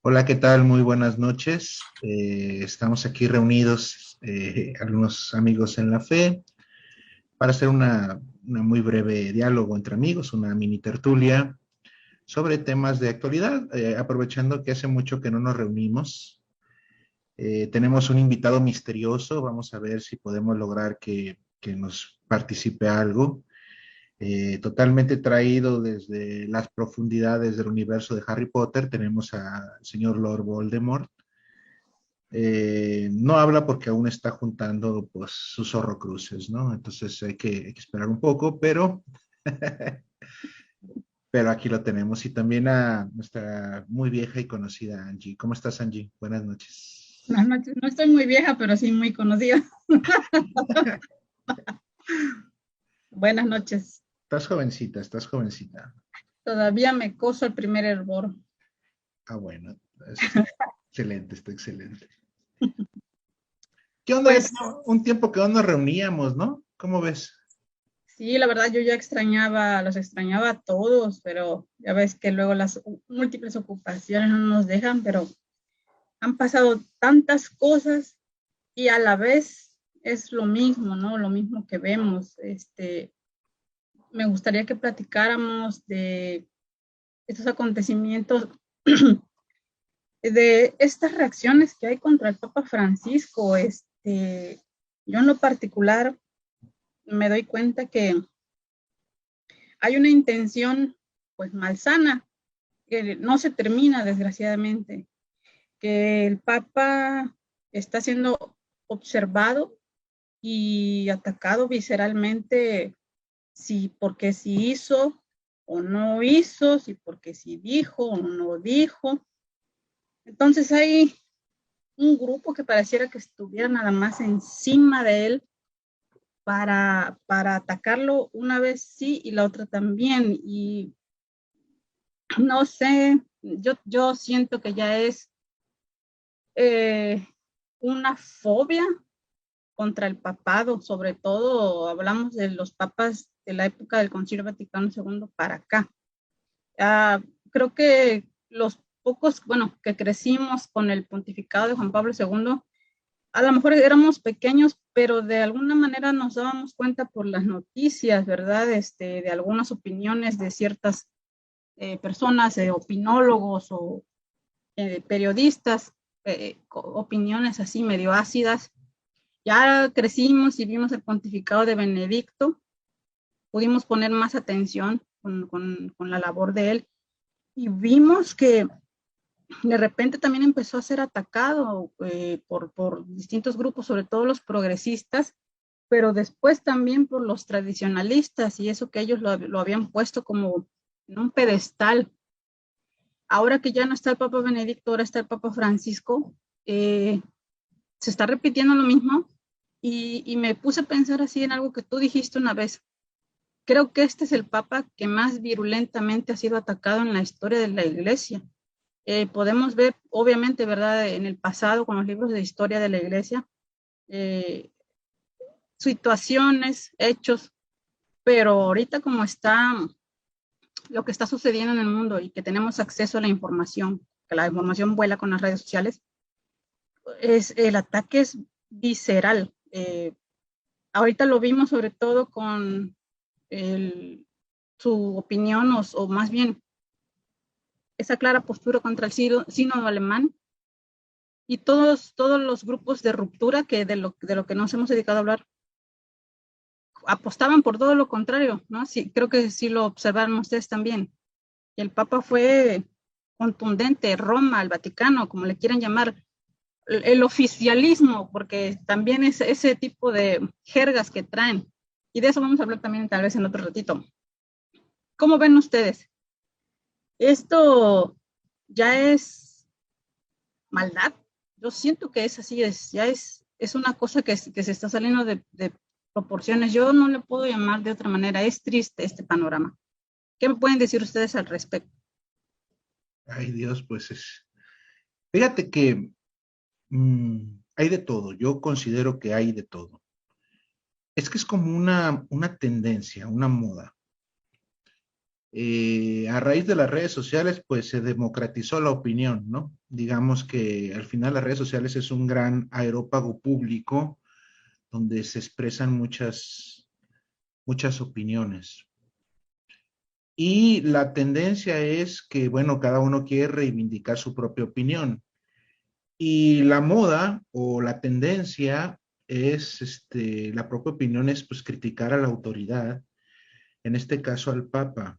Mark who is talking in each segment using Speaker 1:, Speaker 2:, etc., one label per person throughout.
Speaker 1: Hola, ¿qué tal? Muy buenas noches. Estamos aquí reunidos, algunos amigos en la fe, para hacer una muy breve diálogo entre amigos, una mini tertulia sobre temas de actualidad, aprovechando que hace mucho que no nos reunimos. Tenemos un invitado misterioso, vamos a ver si podemos lograr que nos participe algo. Totalmente traído desde las profundidades del universo de Harry Potter, tenemos al señor Lord Voldemort. No habla porque aún está juntando pues sus horrocruces, ¿no? Entonces hay que esperar un poco, pero aquí lo tenemos. Y también a nuestra muy vieja y conocida Angie. ¿Cómo estás, Angie? Buenas
Speaker 2: Buenas
Speaker 1: noches.
Speaker 2: noches. No estoy muy vieja, pero sí muy conocida. Buenas noches.
Speaker 1: Estás jovencita, estás jovencita.
Speaker 2: Todavía me coso el primer hervor.
Speaker 1: Ah, bueno, está excelente, está excelente. ¿Qué onda? Ya
Speaker 2: Pues
Speaker 1: tenía un tiempo que no nos reuníamos, ¿no? ¿Cómo ves?
Speaker 2: sí, la verdad yo ya los extrañaba a todos, pero ya ves que luego las múltiples ocupaciones no nos dejan, pero han pasado tantas cosas y a la vez es lo mismo, ¿no? Lo mismo que vemos. Me gustaría que platicáramos de estos acontecimientos de estas reacciones que hay contra el Papa Francisco. Yo en lo particular me doy cuenta que hay una intención pues malsana que no se termina desgraciadamente, que el Papa está siendo observado y atacado visceralmente, si porque si hizo o no hizo, si porque si dijo o no dijo. Entonces hay un grupo que pareciera que estuviera nada más encima de él para atacarlo una vez sí y la otra también. Y no sé, yo siento que ya es eh, una fobia contra el papado, sobre todo hablamos de los papas de la época del Concilio Vaticano II para acá. Creo que los pocos, bueno, que crecimos con el pontificado de Juan Pablo II, a lo mejor éramos pequeños, pero de alguna manera nos dábamos cuenta por las noticias, ¿verdad? De algunas opiniones de ciertas personas, opinólogos o periodistas, opiniones así medio ácidas. Ya crecimos y vimos el pontificado de Benedicto, pudimos poner más atención con la labor de él y vimos que de repente también empezó a ser atacado por distintos grupos, sobre todo los progresistas, pero después también por los tradicionalistas y eso que ellos lo habían puesto como en un pedestal. Ahora que ya no está el Papa Benedicto, ahora está el Papa Francisco, eh, se está repitiendo lo mismo y me puse a pensar así en algo que tú dijiste una vez. Creo que este es el Papa que más virulentamente ha sido atacado en la historia de la Iglesia. Podemos ver, obviamente, ¿verdad?, en el pasado con los libros de historia de la Iglesia, eh, situaciones, hechos, pero ahorita como está lo que está sucediendo en el mundo y que tenemos acceso a la información, que la información vuela con las redes sociales, el ataque es visceral. Ahorita lo vimos sobre todo con el, su opinión o más bien esa clara postura contra el sínodo alemán y todos los grupos de ruptura que de lo que nos hemos dedicado a hablar apostaban por todo lo contrario, ¿no? Sí, creo que sí lo observaron ustedes también. Y el Papa fue contundente, Roma, el Vaticano, como le quieran llamar, el oficialismo, porque también es ese tipo de jergas que traen. Y de eso vamos a hablar también tal vez en otro ratito. ¿Cómo ven ustedes? ¿Esto ya es maldad? Yo siento que es así, es una cosa que se está saliendo de proporciones. Yo no le puedo llamar de otra manera. Es triste este panorama. ¿Qué me pueden decir ustedes al respecto?
Speaker 1: Ay, Dios, pues es. Fíjate que hay de todo. Yo considero que hay de todo. Es que es como una tendencia, una moda. A raíz de las redes sociales, pues se democratizó la opinión, ¿no? Digamos que al final las redes sociales es un gran aerópago público donde se expresan muchas opiniones. Y la tendencia es que, bueno, cada uno quiere reivindicar su propia opinión. Y la moda o la tendencia es, la propia opinión es pues criticar a la autoridad, en este caso al Papa.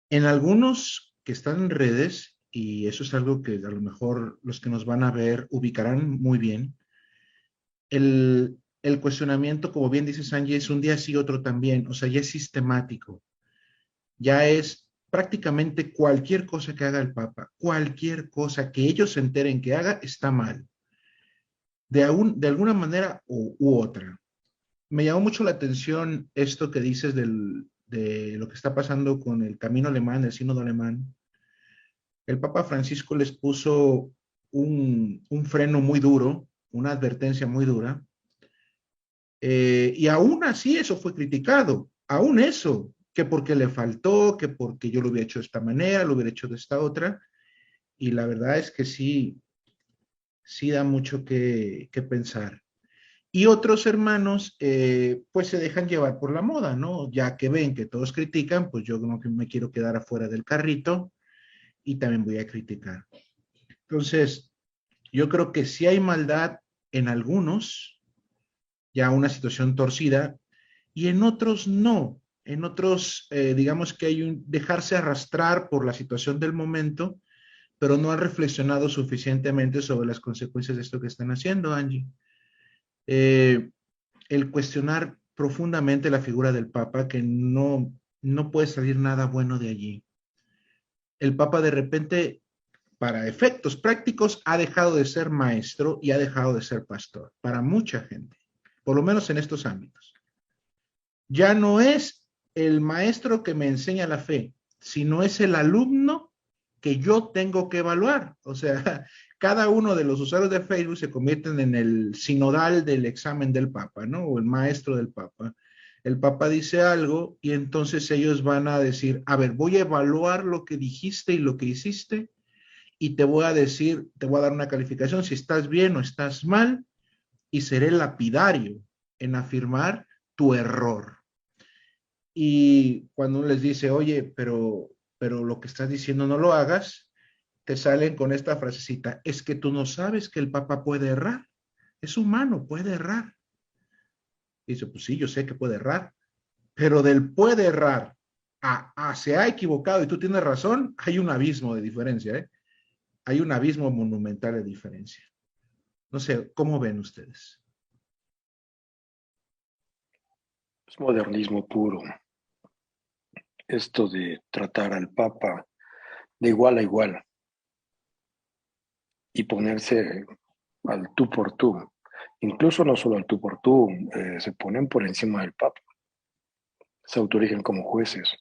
Speaker 1: En algunos que están en redes, y eso es algo que a lo mejor los que nos van a ver ubicarán muy bien, el cuestionamiento, como bien dice Sanji, es un día sí, otro también, o sea, ya es sistemático, ya es prácticamente cualquier cosa que haga el Papa, cualquier cosa que ellos se enteren que haga, está mal, de alguna manera u otra. Me llamó mucho la atención esto que dices de lo que está pasando con el camino alemán, el sínodo alemán. El Papa Francisco les puso un freno muy duro, una advertencia muy dura, y aún así eso fue criticado, aún eso, que porque le faltó, que porque yo lo hubiera hecho de esta manera, lo hubiera hecho de esta otra, y la verdad es que sí da mucho que pensar. Y otros hermanos, pues se dejan llevar por la moda, ¿no? Ya que ven que todos critican, pues yo no me quiero quedar afuera del carrito y también voy a criticar. Entonces, yo creo que sí hay maldad en algunos, ya una situación torcida, y en otros no. En otros, digamos que hay un dejarse arrastrar por la situación del momento, pero no han reflexionado suficientemente sobre las consecuencias de esto que están haciendo, Angie. Eh, el cuestionar profundamente la figura del Papa, que no puede salir nada bueno de allí. El Papa de repente, para efectos prácticos, ha dejado de ser maestro y ha dejado de ser pastor, para mucha gente, por lo menos en estos ámbitos. Ya no es el maestro que me enseña la fe, sino es el alumno que yo tengo que evaluar. O sea, cada uno de los usuarios de Facebook se convierten en el sinodal del examen del Papa, ¿no? O el maestro del Papa. El Papa dice algo y entonces ellos van a decir, a ver, voy a evaluar lo que dijiste y lo que hiciste y te voy a decir, te voy a dar una calificación si estás bien o estás mal y seré lapidario en afirmar tu error. Y cuando uno les dice, oye, pero lo que estás diciendo no lo hagas, te salen con esta frasecita, es que tú no sabes que el Papa puede errar, es humano, puede errar. Y dice, pues sí, yo sé que puede errar, pero del puede errar a se ha equivocado y tú tienes razón, hay un abismo de diferencia, ¿eh? Hay un abismo monumental de diferencia. No sé, ¿cómo ven ustedes?
Speaker 3: Es modernismo puro. Esto de tratar al Papa de igual a igual y ponerse al tú por tú. Incluso no solo al tú por tú, se ponen por encima del Papa, se autorizan como jueces.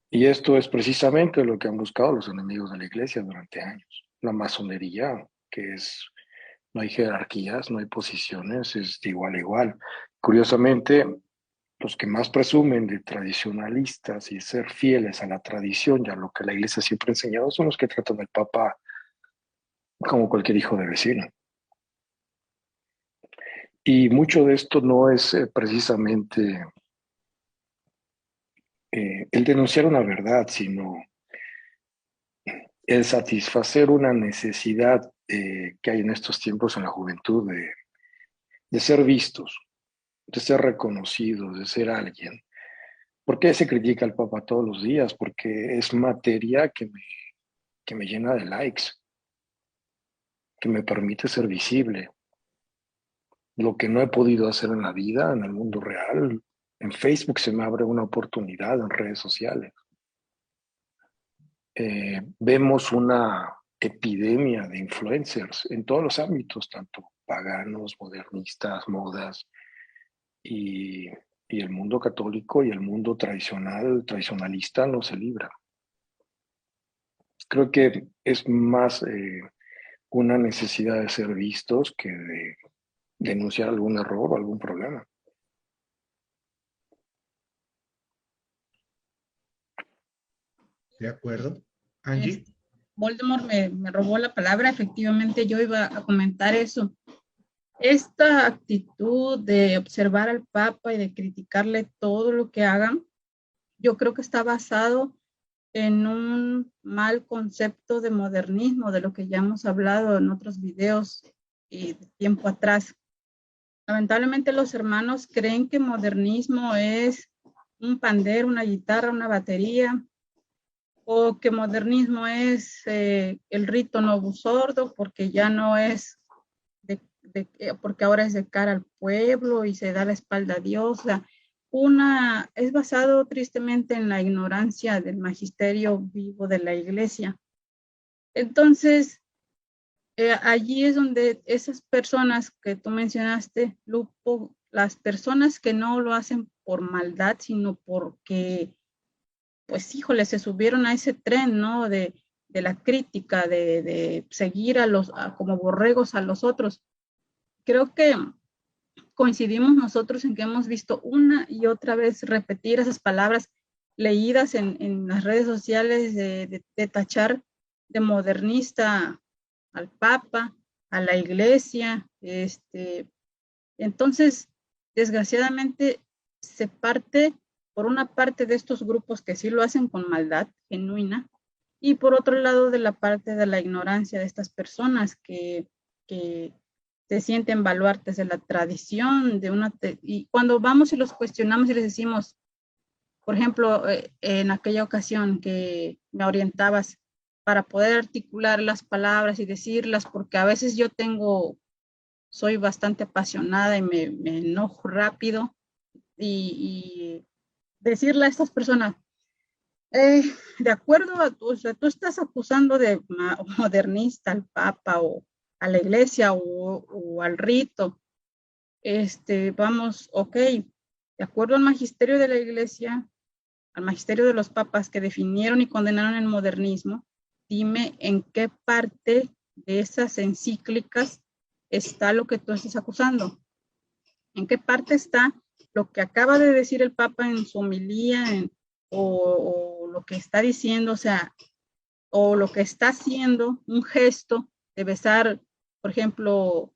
Speaker 3: Y esto es precisamente lo que han buscado los enemigos de la Iglesia durante años. La masonería, que es, no hay jerarquías, no hay posiciones, es de igual a igual. Curiosamente, los que más presumen de tradicionalistas y ser fieles a la tradición y a lo que la Iglesia siempre ha enseñado son los que tratan al Papa como cualquier hijo de vecino. Y mucho de esto no es precisamente el denunciar una verdad, sino el satisfacer una necesidad que hay en estos tiempos en la juventud de ser vistos, de ser reconocidos, de ser alguien. ¿Por qué se critica al Papa todos los días? Porque es materia que me llena de likes, que me permite ser visible. Lo que no he podido hacer en la vida, en el mundo real, en Facebook se me abre una oportunidad, en redes sociales. Vemos una epidemia de influencers en todos los ámbitos, tanto paganos, modernistas, modas, y, y el mundo católico y el mundo tradicionalista no se libra. Creo que es más una necesidad de ser vistos que de denunciar algún error o algún problema.
Speaker 1: De acuerdo. Angie.
Speaker 2: Voldemort me robó la palabra, efectivamente yo iba a comentar eso. Esta actitud de observar al Papa y de criticarle todo lo que hagan, yo creo que está basado en un mal concepto de modernismo, de lo que ya hemos hablado en otros videos y de tiempo atrás. Lamentablemente los hermanos creen que modernismo es un pandero, una guitarra, una batería, o que modernismo es el rito novo sordo, porque ya no es porque ahora es de cara al pueblo y se da la espalda a Dios. O sea, es basado tristemente en la ignorancia del magisterio vivo de la iglesia. Entonces, allí es donde esas personas que tú mencionaste, Lupo, las personas que no lo hacen por maldad, sino porque, pues, híjole, se subieron a ese tren, ¿no? De la crítica, de seguir como borregos a los otros. Creo que coincidimos nosotros en que hemos visto una y otra vez repetir esas palabras leídas en las redes sociales de tachar de modernista al Papa, a la Iglesia. Entonces, desgraciadamente, se parte por una parte de estos grupos que sí lo hacen con maldad genuina y por otro lado de la parte de la ignorancia de estas personas que se sienten baluartes de la tradición, y cuando vamos y los cuestionamos y les decimos, por ejemplo, en aquella ocasión que me orientabas para poder articular las palabras y decirlas, porque a veces soy bastante apasionada y me enojo rápido, y decirle a estas personas, de acuerdo o sea, tú estás acusando de modernista al Papa o a la iglesia o al rito. Vamos, ok, de acuerdo al magisterio de la iglesia, al magisterio de los papas que definieron y condenaron el modernismo, dime en qué parte de esas encíclicas está lo que tú estás acusando. ¿En qué parte está lo que acaba de decir el Papa en su homilía o lo que está diciendo, o sea, o lo que está haciendo, un gesto de besar, por ejemplo,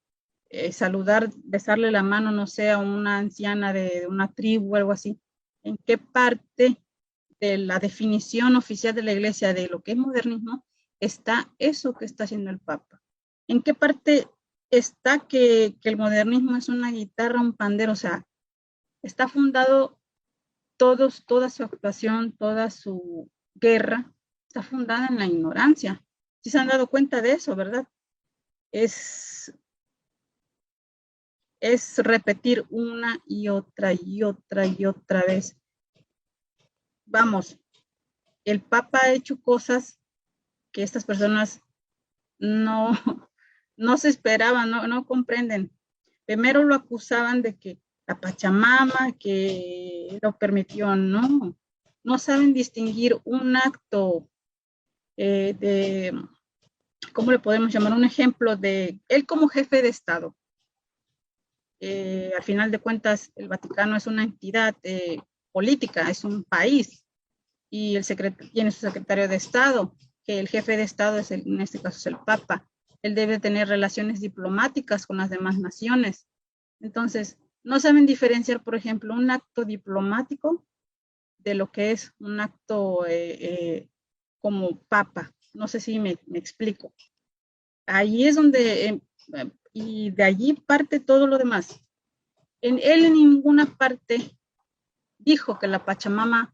Speaker 2: saludar, besarle la mano, no sé, a una anciana de una tribu o algo así? ¿En qué parte de la definición oficial de la iglesia de lo que es modernismo está eso que está haciendo el Papa? ¿En qué parte está que el modernismo es una guitarra, un pandero? O sea, está fundado toda su actuación, toda su guerra, está fundada en la ignorancia. Si se han dado cuenta de eso, ¿verdad? Es repetir una y otra y otra y otra vez. Vamos, el Papa ha hecho cosas que estas personas no, no se esperaban, no comprenden. Primero lo acusaban de que la Pachamama, que lo permitió, no saben distinguir un acto ¿cómo le podemos llamar? Un ejemplo de él como jefe de Estado. Al final de cuentas, el Vaticano es una entidad política, es un país, y tiene su secretario de Estado, que el jefe de Estado en este caso es el Papa. Él debe tener relaciones diplomáticas con las demás naciones. Entonces, no saben diferenciar, por ejemplo, un acto diplomático de lo que es un acto como Papa. No sé si me explico. Ahí es donde, y de allí parte todo lo demás. Él en ninguna parte dijo que la Pachamama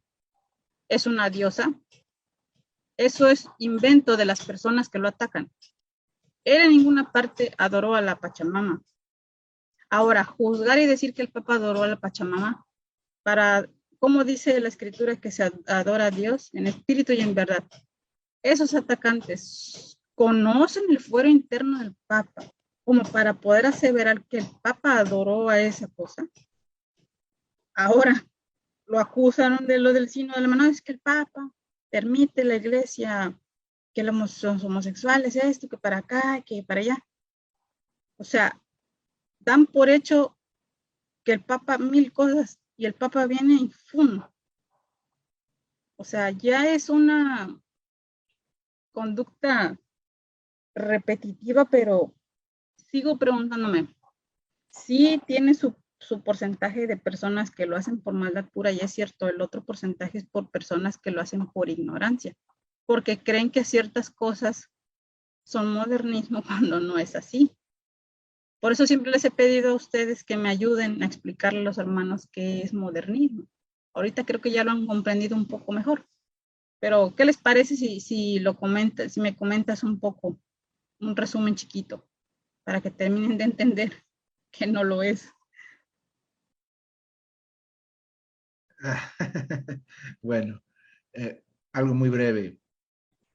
Speaker 2: es una diosa. Eso es invento de las personas que lo atacan. Él en ninguna parte adoró a la Pachamama. Ahora, juzgar y decir que el Papa adoró a la Pachamama, como dice la Escritura que se adora a Dios en espíritu y en verdad. Esos atacantes conocen el fuero interno del Papa como para poder aseverar que el Papa adoró a esa cosa. Ahora lo acusaron de lo del signo de la mano, es que el Papa permite la iglesia que los homosexuales, esto, que para acá, que para allá. O sea, dan por hecho que el Papa mil cosas y el Papa viene y ¡fum! O sea, ya es una conducta repetitiva, pero sigo preguntándome, sí tiene su porcentaje de personas que lo hacen por maldad pura y es cierto, el otro porcentaje es por personas que lo hacen por ignorancia, porque creen que ciertas cosas son modernismo cuando no es así. Por eso siempre les he pedido a ustedes que me ayuden a explicarle a los hermanos qué es modernismo. Ahorita creo que ya lo han comprendido un poco mejor. Pero, ¿qué les parece si lo comentas, si me comentas un poco, un resumen chiquito, para que terminen de entender que no lo es?
Speaker 1: Bueno, algo muy breve.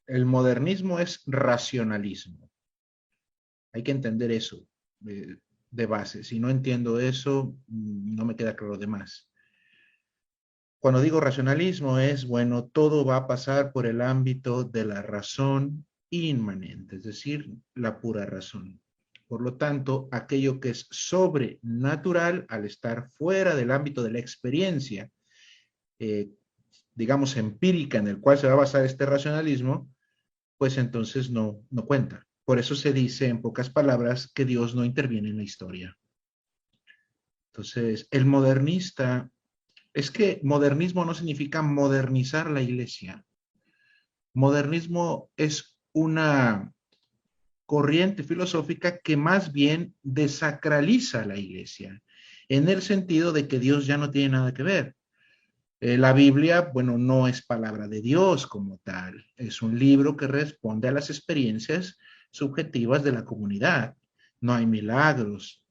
Speaker 1: El modernismo es racionalismo. Hay que entender eso de base. Si no entiendo eso, no me queda claro lo demás. Cuando digo racionalismo es, bueno, todo va a pasar por el ámbito de la razón inmanente, es decir, la pura razón. Por lo tanto, aquello que es sobrenatural, al estar fuera del ámbito de la experiencia, eh, digamos, empírica en el cual se va a basar este racionalismo, pues entonces no cuenta. Por eso se dice, en pocas palabras, que Dios no interviene en la historia. Entonces, el modernista, es que modernismo no significa modernizar la iglesia. Modernismo es una corriente filosófica que más bien desacraliza la iglesia, en el sentido de que Dios ya no tiene nada que ver. La Biblia, bueno, no es palabra de Dios como tal, es un libro que responde a las experiencias subjetivas de la comunidad. No hay milagros.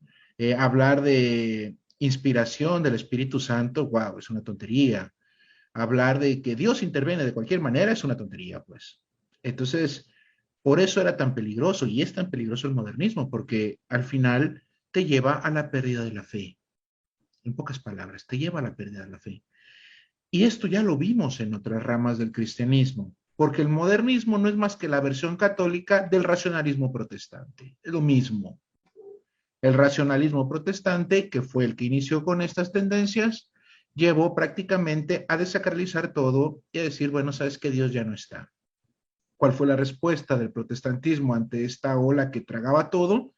Speaker 1: Hablar de inspiración del Espíritu Santo, wow, es una tontería. Hablar de que Dios interviene de cualquier manera es una tontería, pues. Entonces, por eso era tan peligroso y es tan peligroso el modernismo, porque al final te lleva a la pérdida de la fe. En pocas palabras, te lleva a la pérdida de la fe. Y esto ya lo vimos en otras ramas del cristianismo, porque el modernismo no es más que la versión católica del racionalismo protestante. Es lo mismo. El racionalismo protestante, que fue el que inició con estas tendencias, llevó prácticamente a desacralizar todo y a decir, bueno, sabes que Dios ya no está. ¿Cuál fue la respuesta del protestantismo ante esta ola que tragaba todo?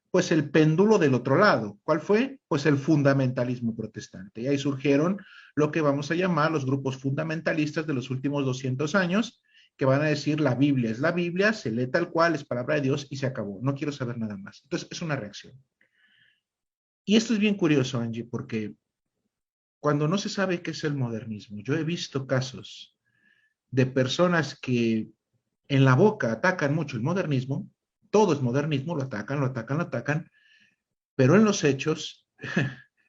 Speaker 1: Pues el péndulo del otro lado. ¿Cuál fue? Pues el fundamentalismo protestante. Y ahí surgieron lo que vamos a llamar los grupos fundamentalistas de los últimos 200 años, que van a decir la Biblia es la Biblia, se lee tal cual, es palabra de Dios y se acabó. No quiero saber nada más. Entonces es una reacción. Y esto es bien curioso, Angie, porque cuando no se sabe qué es el modernismo, yo he visto casos de personas que en la boca atacan mucho el modernismo, todo es modernismo, lo atacan, lo atacan, lo atacan, pero en los hechos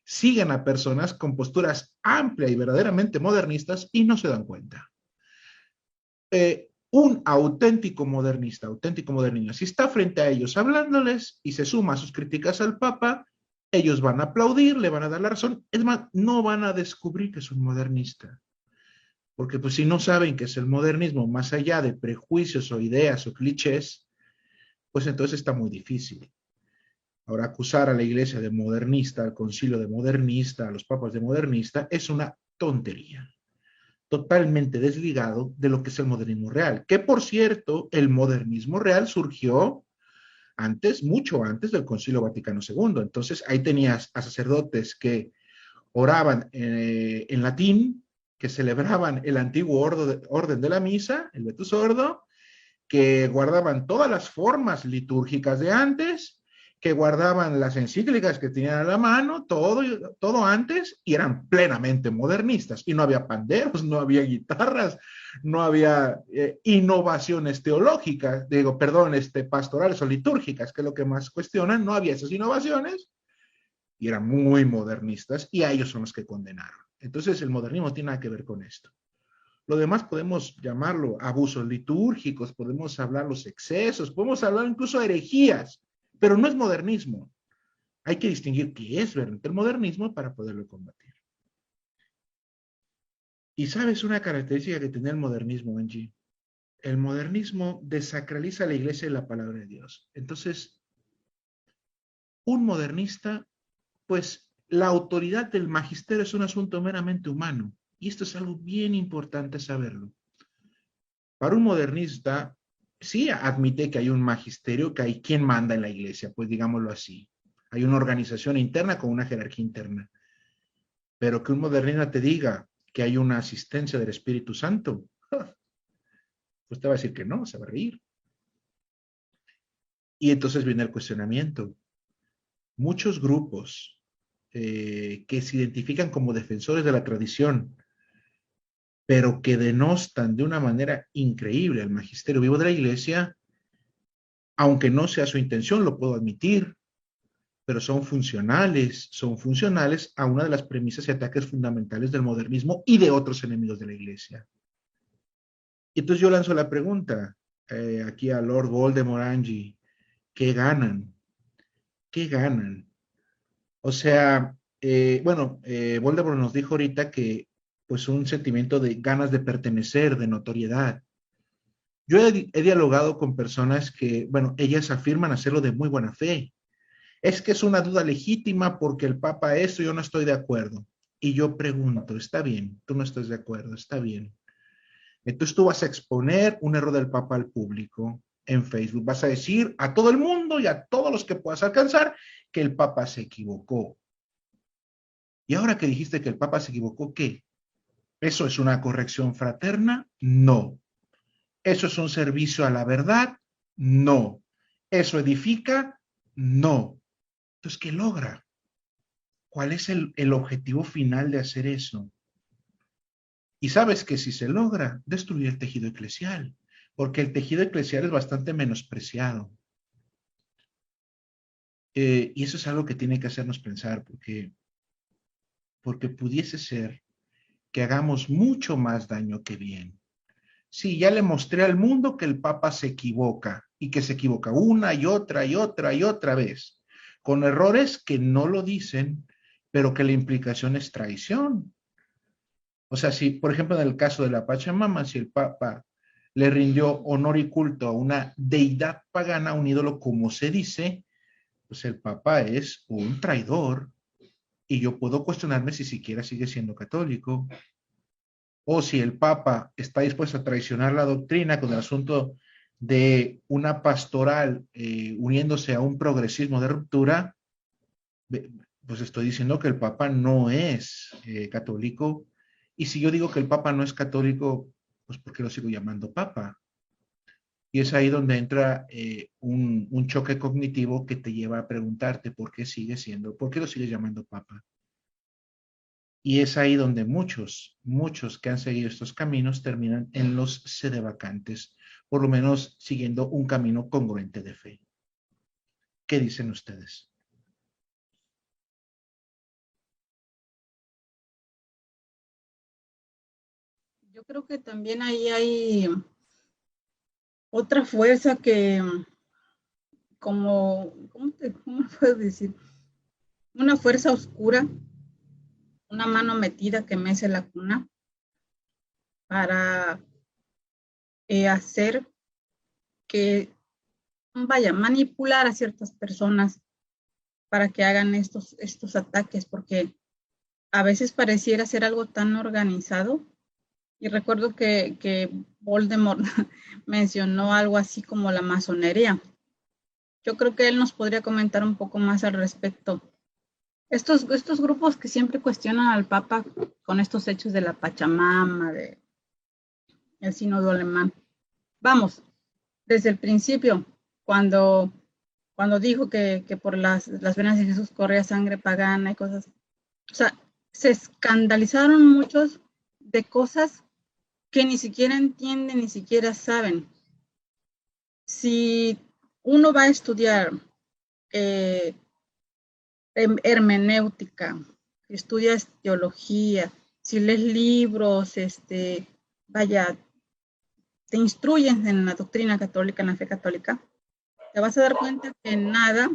Speaker 1: siguen a personas con posturas amplias y verdaderamente modernistas y no se dan cuenta. Un auténtico modernista, si está frente a ellos hablándoles y se suma a sus críticas al Papa, ellos van a aplaudir, le van a dar la razón, es más, no van a descubrir que es un modernista. Porque pues si no saben que es el modernismo, más allá de prejuicios o ideas o clichés, pues entonces está muy difícil. Ahora, acusar a la iglesia de modernista, al concilio de modernista, a los papas de modernista, es una tontería. Totalmente desligado de lo que es el modernismo real. Que por cierto, el modernismo real surgió antes, mucho antes del Concilio Vaticano II. Entonces, ahí tenías a sacerdotes que oraban en latín, que celebraban el antiguo orden de la misa, el Vetus Ordo, que guardaban todas las formas litúrgicas de antes, que guardaban las encíclicas que tenían a la mano, todo antes, y eran plenamente modernistas. Y no había panderos, no había guitarras, no había innovaciones teológicas, pastorales o litúrgicas, que es lo que más cuestionan, no había esas innovaciones, y eran muy modernistas, y a ellos son los que condenaron. Entonces el modernismo tiene nada que ver con esto. Lo demás podemos llamarlo abusos litúrgicos, podemos hablar los excesos, podemos hablar incluso de herejías, pero no es modernismo. Hay que distinguir qué es realmente el modernismo para poderlo combatir. Y sabes una característica que tiene el modernismo, Angie. El modernismo desacraliza la iglesia y la palabra de Dios. Entonces, un modernista, pues la autoridad del magisterio es un asunto meramente humano. y esto es algo bien importante saberlo. Para un modernista, sí admite que hay un magisterio, que hay quien manda en la iglesia, pues digámoslo así. Hay una organización interna con una jerarquía interna. Pero que un modernista te diga que hay una asistencia del Espíritu Santo, pues te va a decir que no, se va a reír. Y entonces viene el cuestionamiento. Muchos grupos que se identifican como defensores de la tradición, pero que denostan de una manera increíble al magisterio vivo de la iglesia, aunque no sea su intención, lo puedo admitir, pero son funcionales a una de las premisas y ataques fundamentales del modernismo y de otros enemigos de la iglesia. Y entonces yo lanzo la pregunta aquí a Lord Voldemort, Angie, ¿qué ganan? ¿Qué ganan? O sea, Voldemort nos dijo ahorita que pues un sentimiento de ganas de pertenecer, de notoriedad. Yo he dialogado con personas que, bueno, ellas afirman hacerlo de muy buena fe. Es que es una duda legítima porque el Papa eso, yo no estoy de acuerdo. Y yo pregunto, está bien, tú no estás de acuerdo, está bien. Entonces tú vas a exponer un error del Papa al público en Facebook. Vas a decir a todo el mundo y a todos los que puedas alcanzar que el Papa se equivocó. Y ahora que dijiste que el Papa se equivocó, ¿qué? ¿Eso es una corrección fraterna? No. ¿Eso es un servicio a la verdad? No. ¿Eso edifica? No. Entonces, ¿qué logra? ¿Cuál es el objetivo final de hacer eso? Y sabes que si se logra, destruir el tejido eclesial, porque el tejido eclesial es bastante menospreciado. Y eso es algo que tiene que hacernos pensar, porque pudiese ser que hagamos mucho más daño que bien. Sí, ya le mostré al mundo que el Papa se equivoca y que se equivoca una y otra y otra y otra vez, con errores que no lo dicen, pero que la implicación es traición. O sea, si, por ejemplo, en el caso de la Pachamama, si el Papa le rindió honor y culto a una deidad pagana, un ídolo, como se dice, pues el Papa es un traidor y yo puedo cuestionarme si siquiera sigue siendo católico o si el Papa está dispuesto a traicionar la doctrina con el asunto de una pastoral uniéndose a un progresismo de ruptura, pues estoy diciendo que el Papa no es católico. Y si yo digo que el Papa no es católico, pues ¿por qué lo sigo llamando Papa? Y es ahí donde entra un choque cognitivo que te lleva a preguntarte por qué sigue siendo, por qué lo sigues llamando Papa. Y es ahí donde muchos que han seguido estos caminos terminan en los sedevacantes, por lo menos siguiendo un camino congruente de fe. ¿Qué dicen ustedes?
Speaker 2: Yo creo que también ahí hay otra fuerza que, ¿cómo puedo decir? Una fuerza oscura, una mano metida que mece la cuna para hacer que, vaya, manipular a ciertas personas para que hagan estos ataques, porque a veces pareciera ser algo tan organizado. Y recuerdo que Voldemort mencionó algo así como la masonería. Yo creo que él nos podría comentar un poco más al respecto. Estos grupos que siempre cuestionan al Papa con estos hechos de la Pachamama, de el sínodo alemán. Vamos, desde el principio, cuando, cuando dijo que por las venas de Jesús corría sangre pagana y cosas. O sea, se escandalizaron muchos de cosas que ni siquiera entienden, ni siquiera saben. Si uno va a estudiar hermenéutica, si estudias teología, si lees libros, vaya, te instruyen en la doctrina católica, en la fe católica, te vas a dar cuenta que nada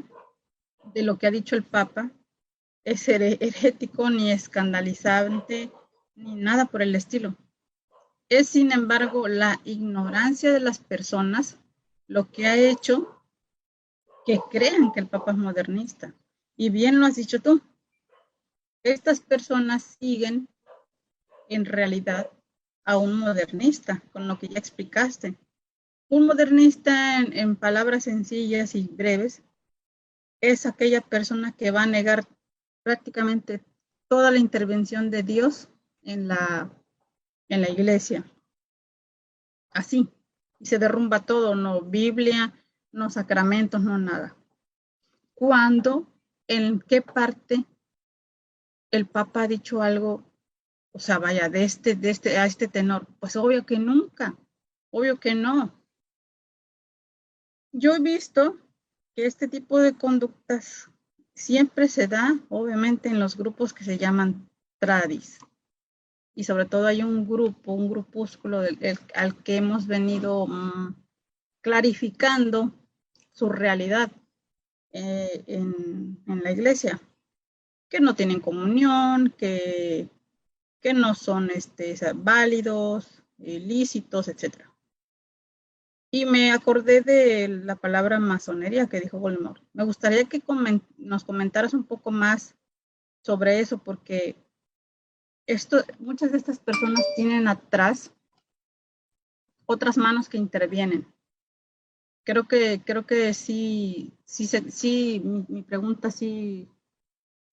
Speaker 2: de lo que ha dicho el Papa es herético, ni escandalizante, ni nada por el estilo. Es, sin embargo, la ignorancia de las personas lo que ha hecho que crean que el Papa es modernista. Y bien lo has dicho tú, estas personas siguen en realidad a un modernista, con lo que ya explicaste. Un modernista, en palabras sencillas y breves, es aquella persona que va a negar prácticamente toda la intervención de Dios en la iglesia. Así. Y se derrumba todo, no Biblia, no sacramentos, no nada. ¿Cuándo? ¿En qué parte el Papa ha dicho algo? O sea, vaya, a este tenor. Pues obvio que nunca. Obvio que no. Yo he visto que este tipo de conductas siempre se da, obviamente, en los grupos que se llaman tradis. Y sobre todo hay un grupúsculo al que hemos venido clarificando su realidad en la iglesia, que no tienen comunión, que no son válidos, lícitos, etcétera. Y me acordé de la palabra masonería que dijo Voldemort. Me gustaría que nos comentaras un poco más sobre eso, porque muchas de estas personas tienen atrás otras manos que intervienen. Creo que sí, mi pregunta sí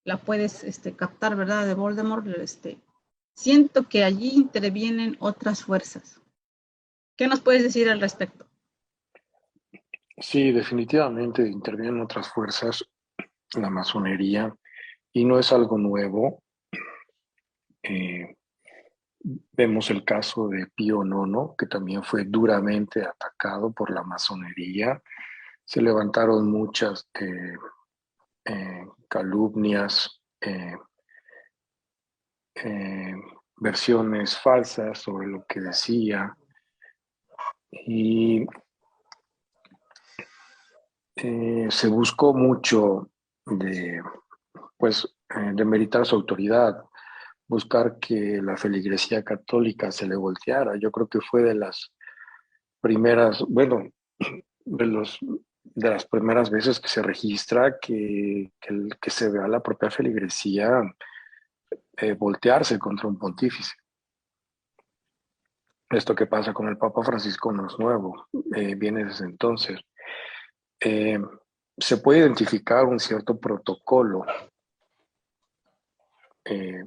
Speaker 2: la puedes captar, ¿verdad? De Voldemort. Siento que allí intervienen otras fuerzas. ¿Qué nos puedes decir al respecto?
Speaker 3: Sí, definitivamente intervienen otras fuerzas, la masonería, y no es algo nuevo. Vemos el caso de Pío IX, que también fue duramente atacado por la masonería. Se levantaron muchas calumnias, versiones falsas sobre lo que decía, y se buscó mucho de demeritar su autoridad, buscar que la feligresía católica se le volteara. Yo creo que fue de las primeras, bueno, de las primeras veces que se registra que se ve a la propia feligresía voltearse contra un pontífice. Esto que pasa con el Papa Francisco no es nuevo, viene desde entonces. Eh, Se puede identificar un cierto protocolo, eh,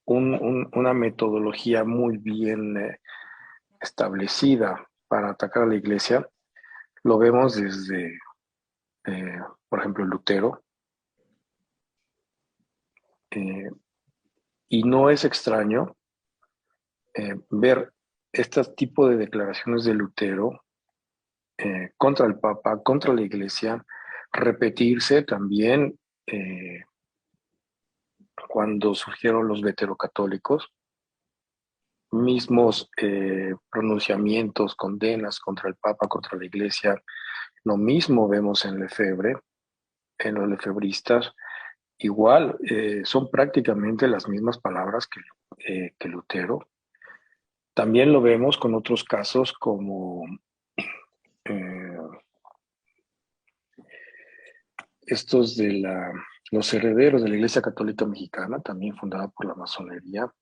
Speaker 3: una metodología muy bien establecida para atacar a la iglesia. Lo vemos desde, por ejemplo, Lutero. Y no es extraño ver este tipo de declaraciones de Lutero contra el Papa, contra la Iglesia, repetirse también cuando surgieron los veterocatólicos, mismos pronunciamientos, condenas contra el Papa, contra la Iglesia. Lo mismo vemos en Lefebvre, en los lefebristas. Igual, son prácticamente las mismas palabras que Lutero. También lo vemos con otros casos como eh, estos los herederos de la Iglesia Católica Mexicana, también fundada por la masonería.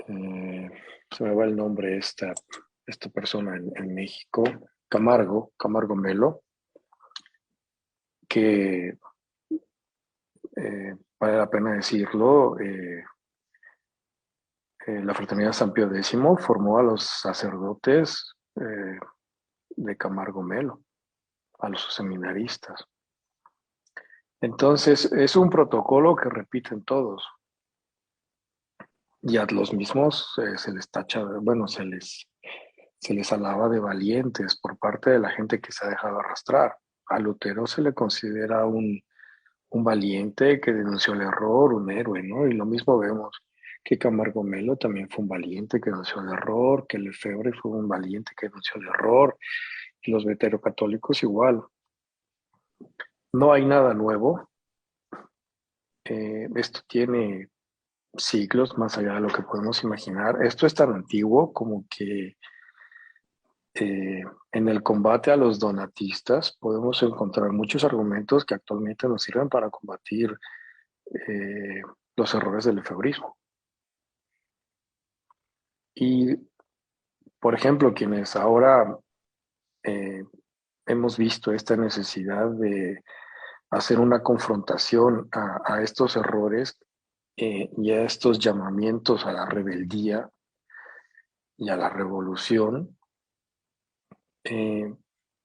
Speaker 3: Se me va el nombre esta persona en México, Camargo Melo, que vale la pena decirlo, la Fraternidad San Pío X formó a los sacerdotes de Camargo Melo, a los seminaristas. Entonces, es un protocolo que repiten todos. Y a los mismos se les tacha, bueno, se les alaba de valientes por parte de la gente que se ha dejado arrastrar. A Lutero se le considera un valiente que denunció el error, un héroe, ¿no? Y lo mismo vemos que Camargo Melo también fue un valiente que denunció el error, que Lefebvre fue un valiente que denunció el error, y los veterocatólicos igual. No hay nada nuevo. Esto tiene siglos más allá de lo que podemos imaginar. Esto es tan antiguo como que en el combate a los donatistas podemos encontrar muchos argumentos que actualmente nos sirven para combatir los errores del lefebrismo. Y, por ejemplo, quienes ahora hemos visto esta necesidad de hacer una confrontación a estos errores y a estos llamamientos a la rebeldía y a la revolución,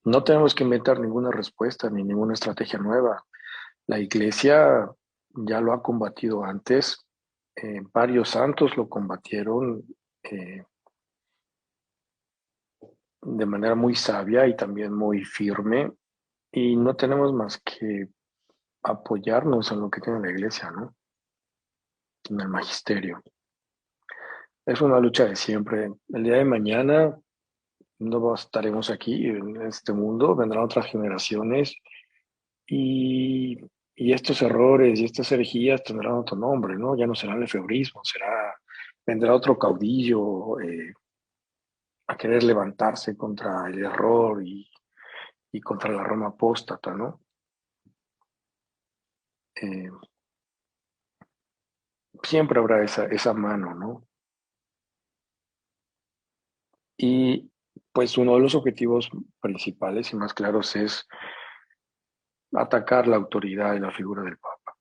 Speaker 3: no tenemos que inventar ninguna respuesta ni ninguna estrategia nueva. La Iglesia ya lo ha combatido antes, varios santos lo combatieron de manera muy sabia y también muy firme, y no tenemos más que apoyarnos en lo que tiene la Iglesia, ¿no? En el magisterio. Es una lucha de siempre. El día de mañana no estaremos aquí en este mundo, vendrán otras generaciones y, y estos errores y estas herejías tendrán otro nombre, ¿no? Ya no será lefebrismo, vendrá otro caudillo a querer levantarse contra el error y contra la Roma apóstata, ¿no? Eh, Siempre habrá esa mano, ¿no? Y pues uno de los objetivos principales y más claros es atacar la autoridad y la figura del Papa.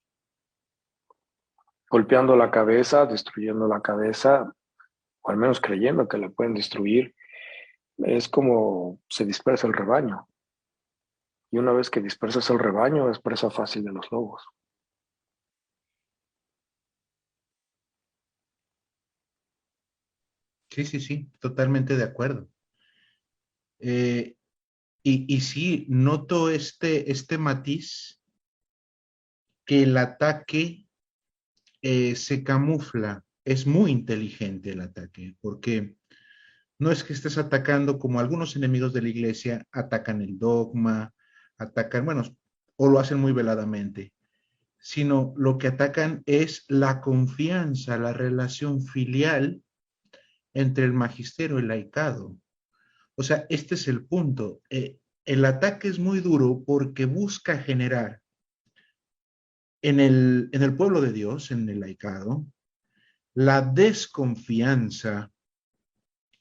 Speaker 3: Golpeando la cabeza, destruyendo la cabeza, o al menos creyendo que la pueden destruir, es como se dispersa el rebaño. Y una vez que dispersas el rebaño, es presa fácil de los lobos.
Speaker 1: Sí, sí, sí, totalmente de acuerdo. Eh, y sí, noto este matiz que el ataque se camufla. Es muy inteligente el ataque, porque no es que estés atacando como algunos enemigos de la iglesia atacan el dogma, atacan, bueno, o lo hacen muy veladamente, sino lo que atacan es la confianza, la relación filial entre el magisterio y el laicado. O sea, este es el punto. El ataque es muy duro porque busca generar en el pueblo de Dios, en el laicado, la desconfianza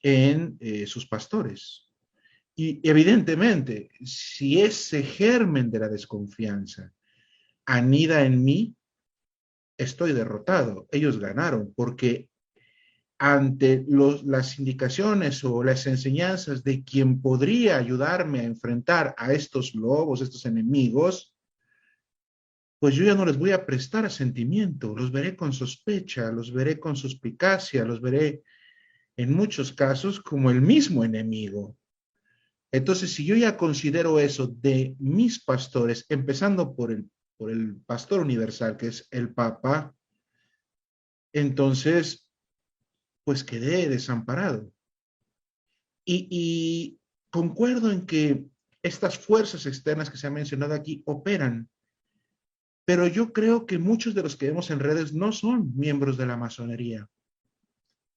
Speaker 1: en sus pastores. Y evidentemente, si ese germen de la desconfianza anida en mí, estoy derrotado. Ellos ganaron porque ante las indicaciones o las enseñanzas de quien podría ayudarme a enfrentar a estos lobos, estos enemigos, pues yo ya no les voy a prestar sentimiento, los veré con sospecha, los veré con suspicacia, los veré en muchos casos como el mismo enemigo. Entonces, si yo ya considero eso de mis pastores, empezando por el pastor universal, que es el Papa, entonces, pues quedé desamparado. Y concuerdo en que estas fuerzas externas que se han mencionado aquí operan, pero yo creo que muchos de los que vemos en redes no son miembros de la masonería,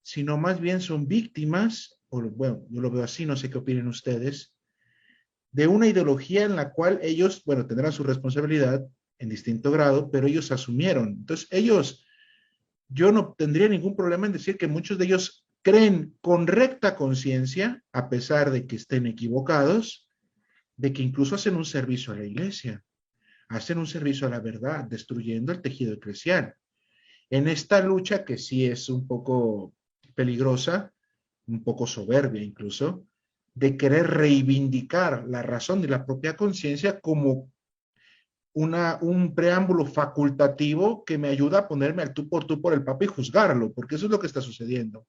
Speaker 1: sino más bien son víctimas, o bueno, yo lo veo así, no sé qué opinen ustedes, de una ideología en la cual ellos, bueno, tendrán su responsabilidad en distinto grado, pero ellos asumieron. Entonces, yo no tendría ningún problema en decir que muchos de ellos creen con recta conciencia, a pesar de que estén equivocados, de que incluso hacen un servicio a la iglesia, hacen un servicio a la verdad, destruyendo el tejido eclesial. En esta lucha que sí es un poco peligrosa, un poco soberbia incluso, de querer reivindicar la razón de la propia conciencia como un preámbulo facultativo que me ayuda a ponerme al tú por el Papa y juzgarlo, porque eso es lo que está sucediendo,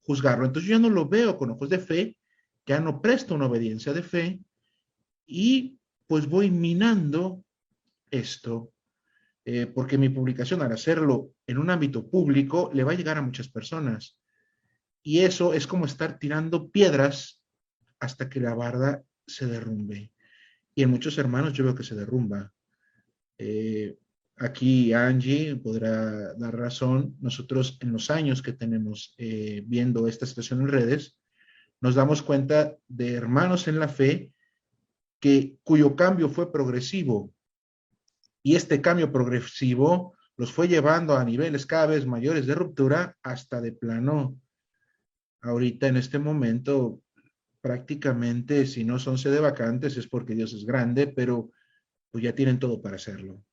Speaker 1: juzgarlo. Entonces yo ya no lo veo con ojos de fe, ya no presto una obediencia de fe y pues voy minando esto, porque mi publicación al hacerlo en un ámbito público le va a llegar a muchas personas. Y eso es como estar tirando piedras hasta que la barda se derrumbe. Y en muchos hermanos yo veo que se derrumba. Eh, Aquí Angie podrá dar razón. Nosotros en los años que tenemos viendo esta situación en redes, nos damos cuenta de hermanos en la fe cuyo cambio fue progresivo. Y este cambio progresivo los fue llevando a niveles cada vez mayores de ruptura hasta de plano ahorita en este momento, prácticamente si no son sede vacantes es porque Dios es grande, pero pues ya tienen todo para hacerlo,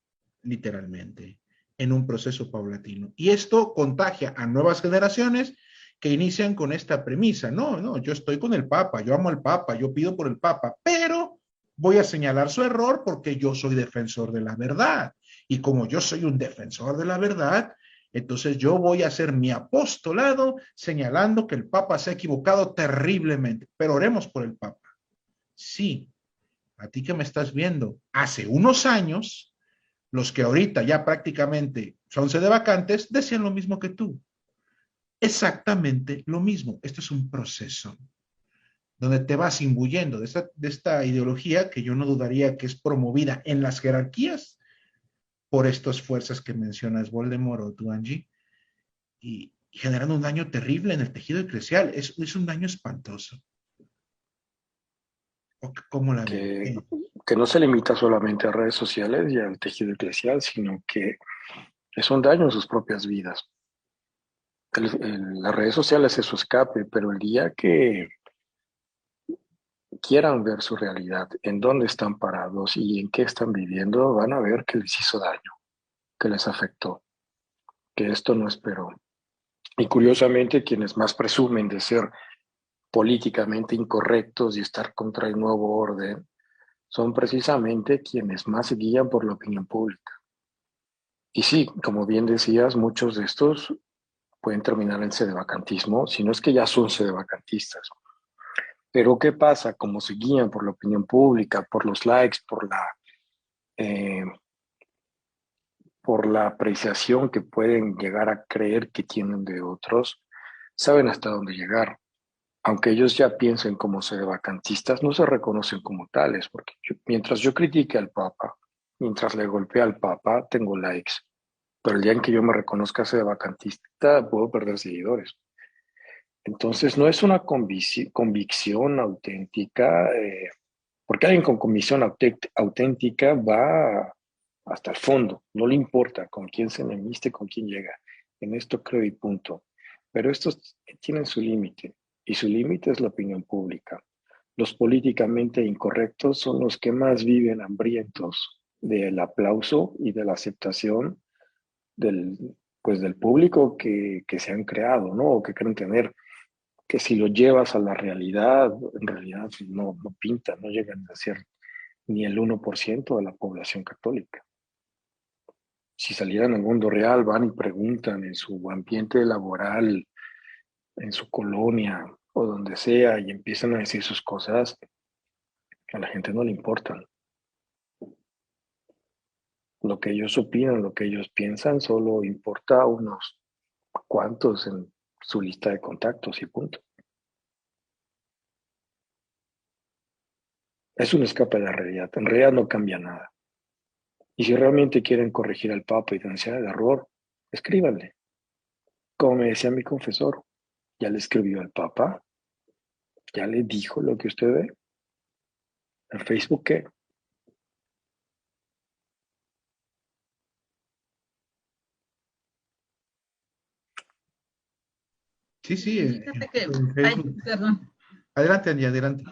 Speaker 1: literalmente, en un proceso paulatino. Y esto contagia a nuevas generaciones que inician con esta premisa. No, no, yo estoy con el Papa, yo amo al Papa, yo pido por el Papa, pero voy a señalar su error porque yo soy defensor de la verdad. Y como yo soy un defensor de la verdad, entonces yo voy a hacer mi apostolado señalando que el Papa se ha equivocado terriblemente. Pero oremos por el Papa. Sí, a ti que me estás viendo, hace unos años, los que ahorita ya prácticamente son sede vacantes, decían lo mismo que tú. Exactamente lo mismo. Esto es un proceso donde te vas imbuyendo de esta ideología que yo no dudaría que es promovida en las jerarquías por estas fuerzas que mencionas, Voldemort o tú, Angie, y generando un daño terrible en el tejido eclesial. Es un daño espantoso. ¿Cómo la ven?
Speaker 3: que, que no se limita solamente a redes sociales y al tejido eclesial, sino que es un daño en sus propias vidas. Las redes sociales es su escape, pero el día que quieran ver su realidad, en dónde están parados y en qué están viviendo, van a ver que les hizo daño, que les afectó, que esto no esperó. Y curiosamente, quienes más presumen de ser políticamente incorrectos y estar contra el nuevo orden son precisamente quienes más se guían por la opinión pública. Y sí, como bien decías, muchos de estos pueden terminar en sedevacantismo, si no es que ya son sedevacantistas. Pero ¿qué pasa? Como se guían por la opinión pública, por los likes, eh, por la apreciación que pueden llegar a creer que tienen de otros, saben hasta dónde llegar. Aunque ellos ya piensen como sedevacantistas, no se reconocen como tales, porque mientras yo critique al Papa, mientras le golpee al Papa, tengo likes. Pero el día en que yo me reconozca sedevacantista, puedo perder seguidores. Entonces, no es una convicción auténtica, porque alguien con convicción auténtica va hasta el fondo, no le importa con quién se enemiste, con quién llega. En esto creo y punto. Pero estos tienen su límite, y su límite es la opinión pública. Los políticamente incorrectos son los que más viven hambrientos del aplauso y de la aceptación del, pues, del público que se han creado, ¿no? O que creen tener, que si lo llevas a la realidad, en realidad no pinta, no llegan a ser ni el 1% de la población católica. Si salieran al mundo real, van y preguntan en su ambiente laboral, en su colonia o donde sea, y empiezan a decir sus cosas, a la gente no le importan. Lo que ellos opinan, lo que ellos piensan, solo importa a unos cuantos en su lista de contactos y punto. Es un escape de la realidad. En realidad no cambia nada. Y si realmente quieren corregir al Papa y denunciar el error, escríbanle. Como me decía mi confesor, ya le escribió al Papa, ya le dijo lo que usted ve. ¿En Facebook qué?
Speaker 1: Sí, sí,
Speaker 2: Fíjate que,
Speaker 1: en
Speaker 2: ay,
Speaker 1: Facebook.
Speaker 2: perdón,
Speaker 1: Adelante, Angie, adelante.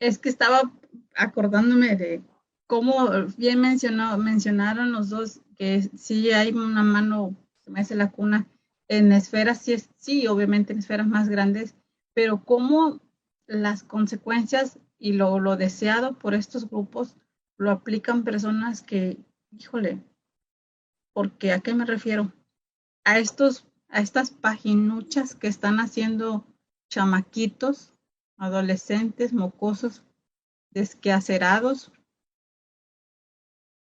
Speaker 2: es que estaba acordándome de cómo bien mencionaron los dos que sí hay una mano, se me hace la cuna, en esferas, sí, sí, obviamente en esferas más grandes, pero cómo las consecuencias y lo deseado por estos grupos lo aplican personas que, híjole, porque ¿a qué me refiero? A estas paginuchas que están haciendo chamaquitos, adolescentes, mocosos, desquacerados,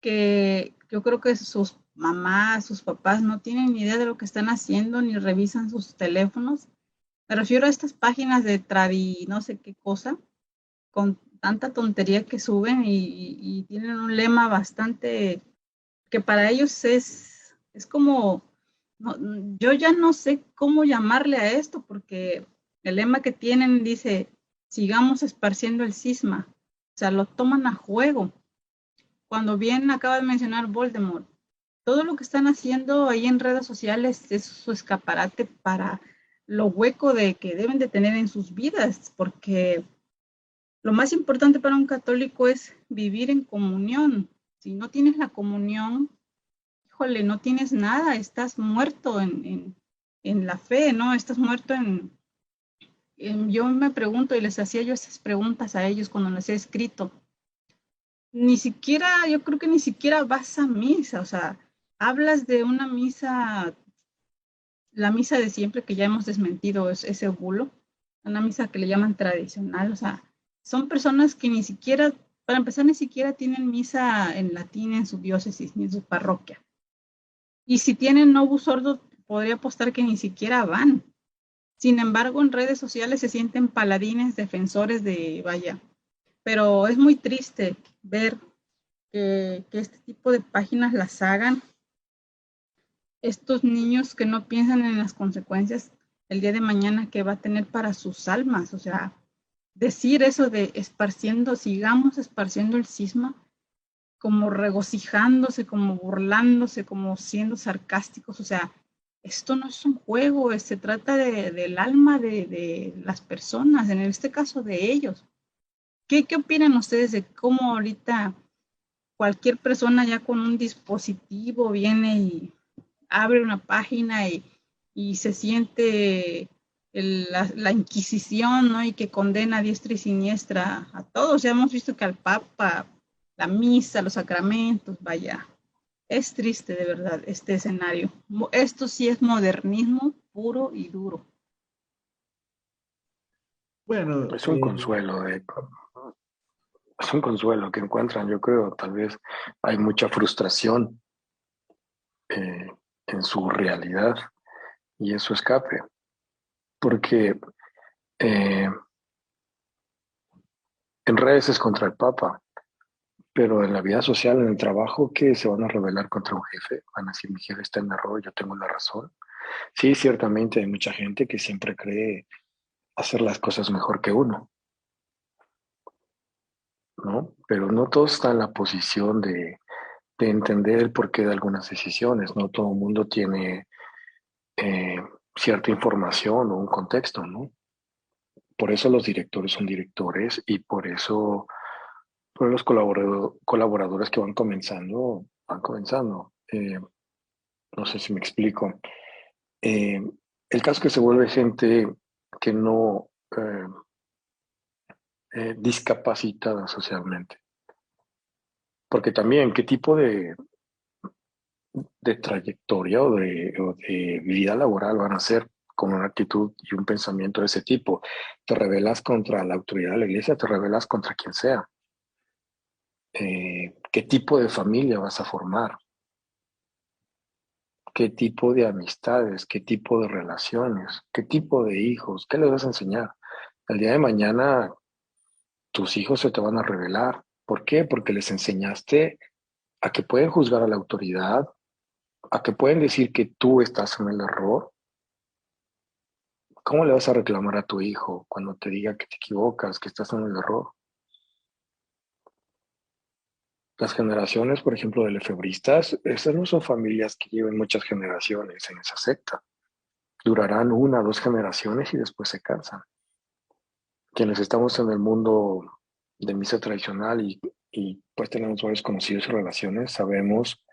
Speaker 2: que yo creo que sus mamás, sus papás no tienen ni idea de lo que están haciendo ni revisan sus teléfonos. Me refiero a estas páginas de travi, no sé qué cosa, con tanta tontería que suben y tienen un lema bastante que para ellos es como, no, yo ya no sé cómo llamarle a esto, porque el lema que tienen dice, sigamos esparciendo el cisma, o sea, lo toman a juego. Cuando bien acaba de mencionar Voldemort, todo lo que están haciendo ahí en redes sociales es su escaparate para lo hueco de que deben de tener en sus vidas, porque lo más importante para un católico es vivir en comunión. Si no tienes la comunión, híjole, no tienes nada, estás muerto en la fe, ¿no? Estás muerto yo me pregunto y les hacía yo esas preguntas a ellos cuando les he escrito. Ni siquiera, yo creo que ni siquiera vas a misa, o sea, hablas de una misa, la misa de siempre que ya hemos desmentido ese bulo, una misa que le llaman tradicional, o sea, son personas que ni siquiera, para empezar, ni siquiera tienen misa en latín en su diócesis ni en su parroquia. Y si tienen obus sordo, podría apostar que ni siquiera van. Sin embargo, en redes sociales se sienten paladines, defensores de, vaya, pero es muy triste ver que este tipo de páginas las hagan estos niños que no piensan en las consecuencias el día de mañana que va a tener para sus almas. O sea, decir eso de esparciendo, sigamos esparciendo el cisma, como regocijándose, como burlándose, como siendo sarcásticos. O sea, esto no es un juego, se trata del alma de las personas, en este caso de ellos. ¿Qué opinan ustedes de cómo ahorita cualquier persona ya con un dispositivo viene y abre una página y se siente la Inquisición, ¿no? Y que condena a diestra y siniestra a todos? Ya hemos visto que al Papa, la misa, los sacramentos, vaya, es triste de verdad este escenario. Esto sí es modernismo puro y duro.
Speaker 1: Bueno,
Speaker 3: Es un consuelo, es un consuelo que encuentran, yo creo, tal vez hay mucha frustración eh, en su realidad y en su escape, porque eh, en redes es contra el Papa, pero en la vida social, en el trabajo, ¿qué se van a rebelar contra un jefe? Van a decir, mi jefe está en error, yo tengo la razón. Sí, ciertamente hay mucha gente que siempre cree hacer las cosas mejor que uno, ¿no? Pero no todos están en la posición de entender el porqué de algunas decisiones, no todo el mundo tiene eh, cierta información o un contexto, ¿no? Por eso los directores son directores y por los colaboradores que van comenzando, van comenzando. No sé si me explico. Eh, el caso es que se vuelve gente que no discapacitada socialmente. Porque también, ¿qué tipo de trayectoria o de vida laboral van a hacer con una actitud y un pensamiento de ese tipo? Te rebelas contra la autoridad de la iglesia, te rebelas contra quien sea. ¿Qué tipo de familia vas a formar? ¿Qué tipo de amistades? ¿Qué tipo de relaciones? ¿Qué tipo de hijos? ¿Qué les vas a enseñar? El día de mañana tus hijos se te van a rebelar. ¿Por qué? Porque les enseñaste a que pueden juzgar a la autoridad, a que pueden decir que tú estás en el error. ¿Cómo le vas a reclamar a tu hijo cuando te diga que te equivocas, que estás en el error? Las generaciones, por ejemplo, de lefebristas, esas no son familias que lleven muchas generaciones en esa secta. Durarán una o dos generaciones y después se cansan. Quienes estamos en el mundo de misa tradicional y pues tenemos varios conocidos y relaciones, sabemos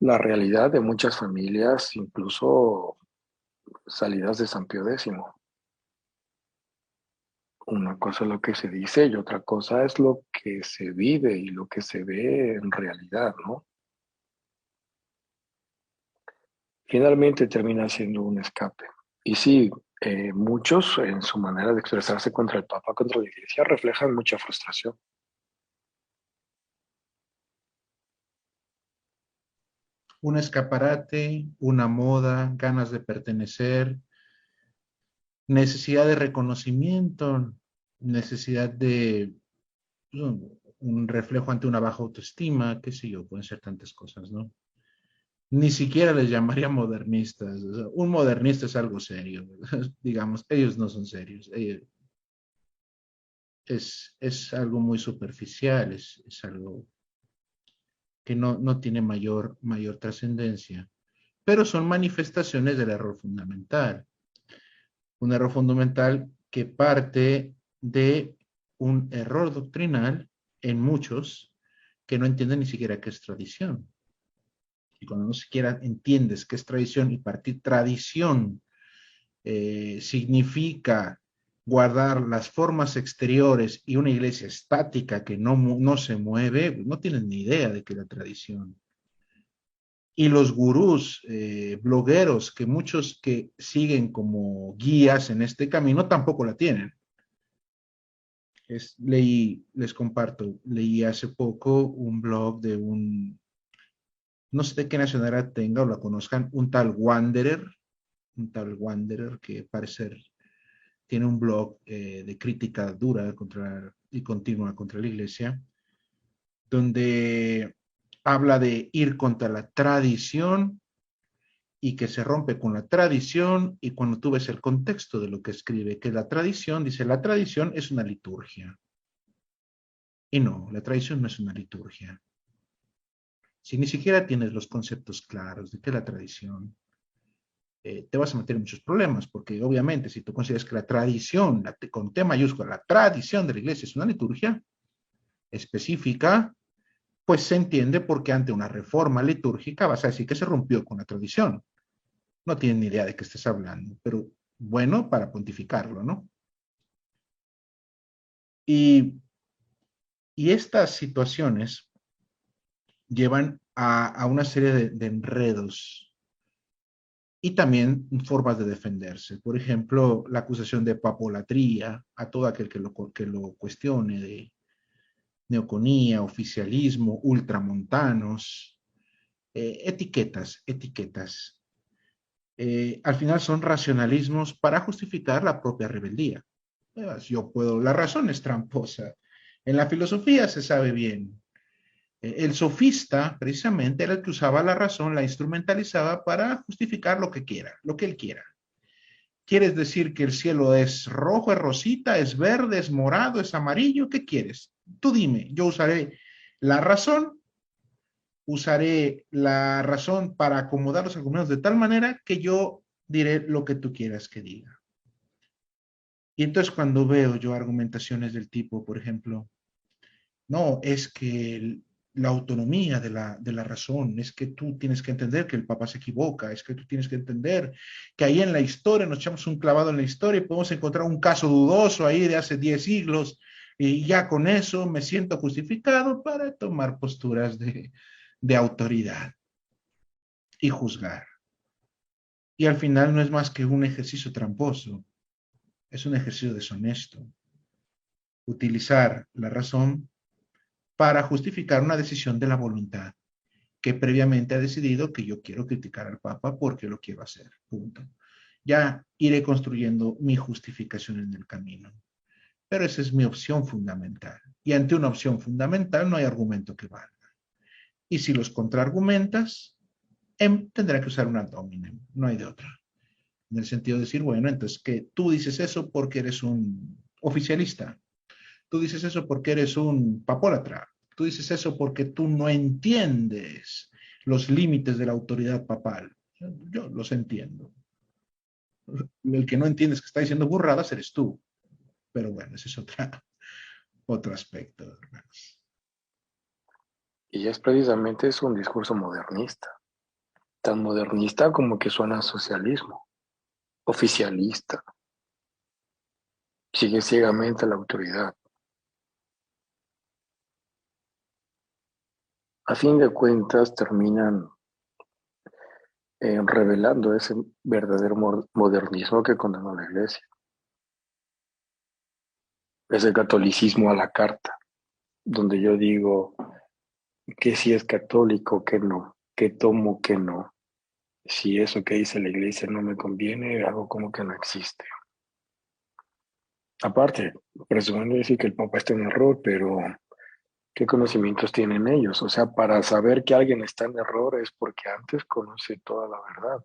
Speaker 3: la realidad de muchas familias, incluso salidas de San Pío X. Una cosa es lo que se dice y otra cosa es lo que se vive y lo que se ve en realidad, ¿no? Finalmente termina siendo un escape. Y sí, muchos en su manera de expresarse contra el Papa, contra la Iglesia, reflejan mucha frustración.
Speaker 1: un escaparate, una moda, ganas de pertenecer, necesidad de reconocimiento, necesidad de un reflejo ante una baja autoestima, qué sé yo, pueden ser tantas cosas, ¿no? Ni siquiera les llamaría modernistas. O sea, un modernista es algo serio, digamos, ellos no son serios. Es algo muy superficial, es algo que no tiene mayor trascendencia, pero son manifestaciones del error fundamental. Un error fundamental que parte de un error doctrinal en muchos que no entienden ni siquiera qué es tradición. Y cuando no siquiera entiendes qué es tradición y partir tradición significa guardar las formas exteriores y una iglesia estática que no se mueve, no tienen ni idea de qué es la tradición. Y los gurús, blogueros, que muchos que siguen como guías en este camino tampoco la tienen. Les comparto, leí hace poco un blog de no sé de qué nacionalidad tenga o la conozcan, un tal Wanderer que parece tiene un blog de crítica dura y continua contra la iglesia, donde habla de ir contra la tradición y que se rompe con la tradición, y cuando tú ves el contexto de lo que escribe, que la tradición, dice, la tradición es una liturgia. Y no, la tradición no es una liturgia. Si ni siquiera tienes los conceptos claros de qué es la tradición, te vas a meter en muchos problemas, porque obviamente si tú consideras que la tradición, con T mayúscula, la tradición de la iglesia es una liturgia específica, pues se entiende porque ante una reforma litúrgica vas a decir que se rompió con la tradición. No tienes ni idea de qué estés hablando, pero bueno, para pontificarlo, ¿no? Y, y estas situaciones llevan a una serie de enredos y también formas de defenderse. Por ejemplo, la acusación de papolatría a todo aquel que lo cuestione, de neoconía, oficialismo, ultramontanos, etiquetas. Al final son racionalismos para justificar la propia rebeldía. La razón es tramposa. En la filosofía se sabe bien. El sofista, precisamente, era el que usaba la razón, la instrumentalizaba para justificar lo que quiera, lo que él quiera. ¿Quieres decir que el cielo es rojo, es rosita, es verde, es morado, es amarillo? ¿Qué quieres? Tú dime, yo usaré la razón para acomodar los argumentos de tal manera que yo diré lo que tú quieras que diga. Y entonces cuando veo yo argumentaciones del tipo, por ejemplo, no, es que la autonomía de la razón, es que tú tienes que entender que el Papa se equivoca, es que tú tienes que entender que ahí en la historia nos echamos un clavado en la historia y podemos encontrar un caso dudoso ahí de hace 10 siglos y ya con eso me siento justificado para tomar posturas de autoridad y juzgar. Y al final no es más que un ejercicio tramposo, es un ejercicio deshonesto. Utilizar la razón para justificar una decisión de la voluntad que previamente ha decidido que yo quiero criticar al Papa porque lo quiero hacer. Punto. Ya iré construyendo mi justificación en el camino. Pero esa es mi opción fundamental. Y ante una opción fundamental no hay argumento que valga. Y si los contraargumentas, tendrá que usar un ad hominem. No hay de otra. En el sentido de decir, bueno, entonces que tú dices eso porque eres un oficialista. Tú dices eso porque eres un papólatra. Tú dices eso porque tú no entiendes los límites de la autoridad papal. Yo los entiendo. El que no entiendes que está diciendo burradas eres tú. Pero bueno, ese es otro aspecto, hermanos.
Speaker 3: Y es precisamente es un discurso modernista, tan modernista como que suena a socialismo, oficialista, sigue ciegamente a la autoridad. A fin de cuentas terminan revelando ese verdadero modernismo que condenó la Iglesia, ese catolicismo a la carta, donde yo digo que si es católico, que no, que tomo, que no. Si eso que dice la Iglesia no me conviene, hago como que no existe. Aparte, presumiendo decir que el Papa está en error, pero ¿qué conocimientos tienen ellos? O sea, para saber que alguien está en error es porque antes conoce toda la verdad.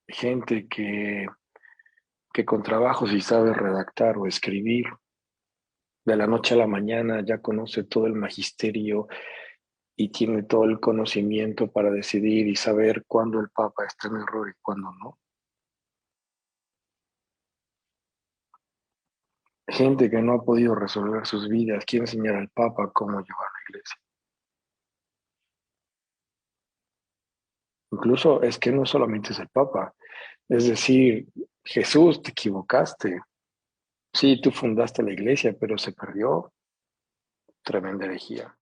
Speaker 3: Gente que con trabajo si sabe redactar o escribir, de la noche a la mañana ya conoce todo el magisterio y tiene todo el conocimiento para decidir y saber cuándo el Papa está en error y cuándo no. Gente que no ha podido resolver sus vidas quiere enseñar al Papa cómo llevar la iglesia. Incluso es que no solamente es el Papa, es decir, Jesús, te equivocaste. Sí, tú fundaste la iglesia, pero se perdió. Tremenda herejía.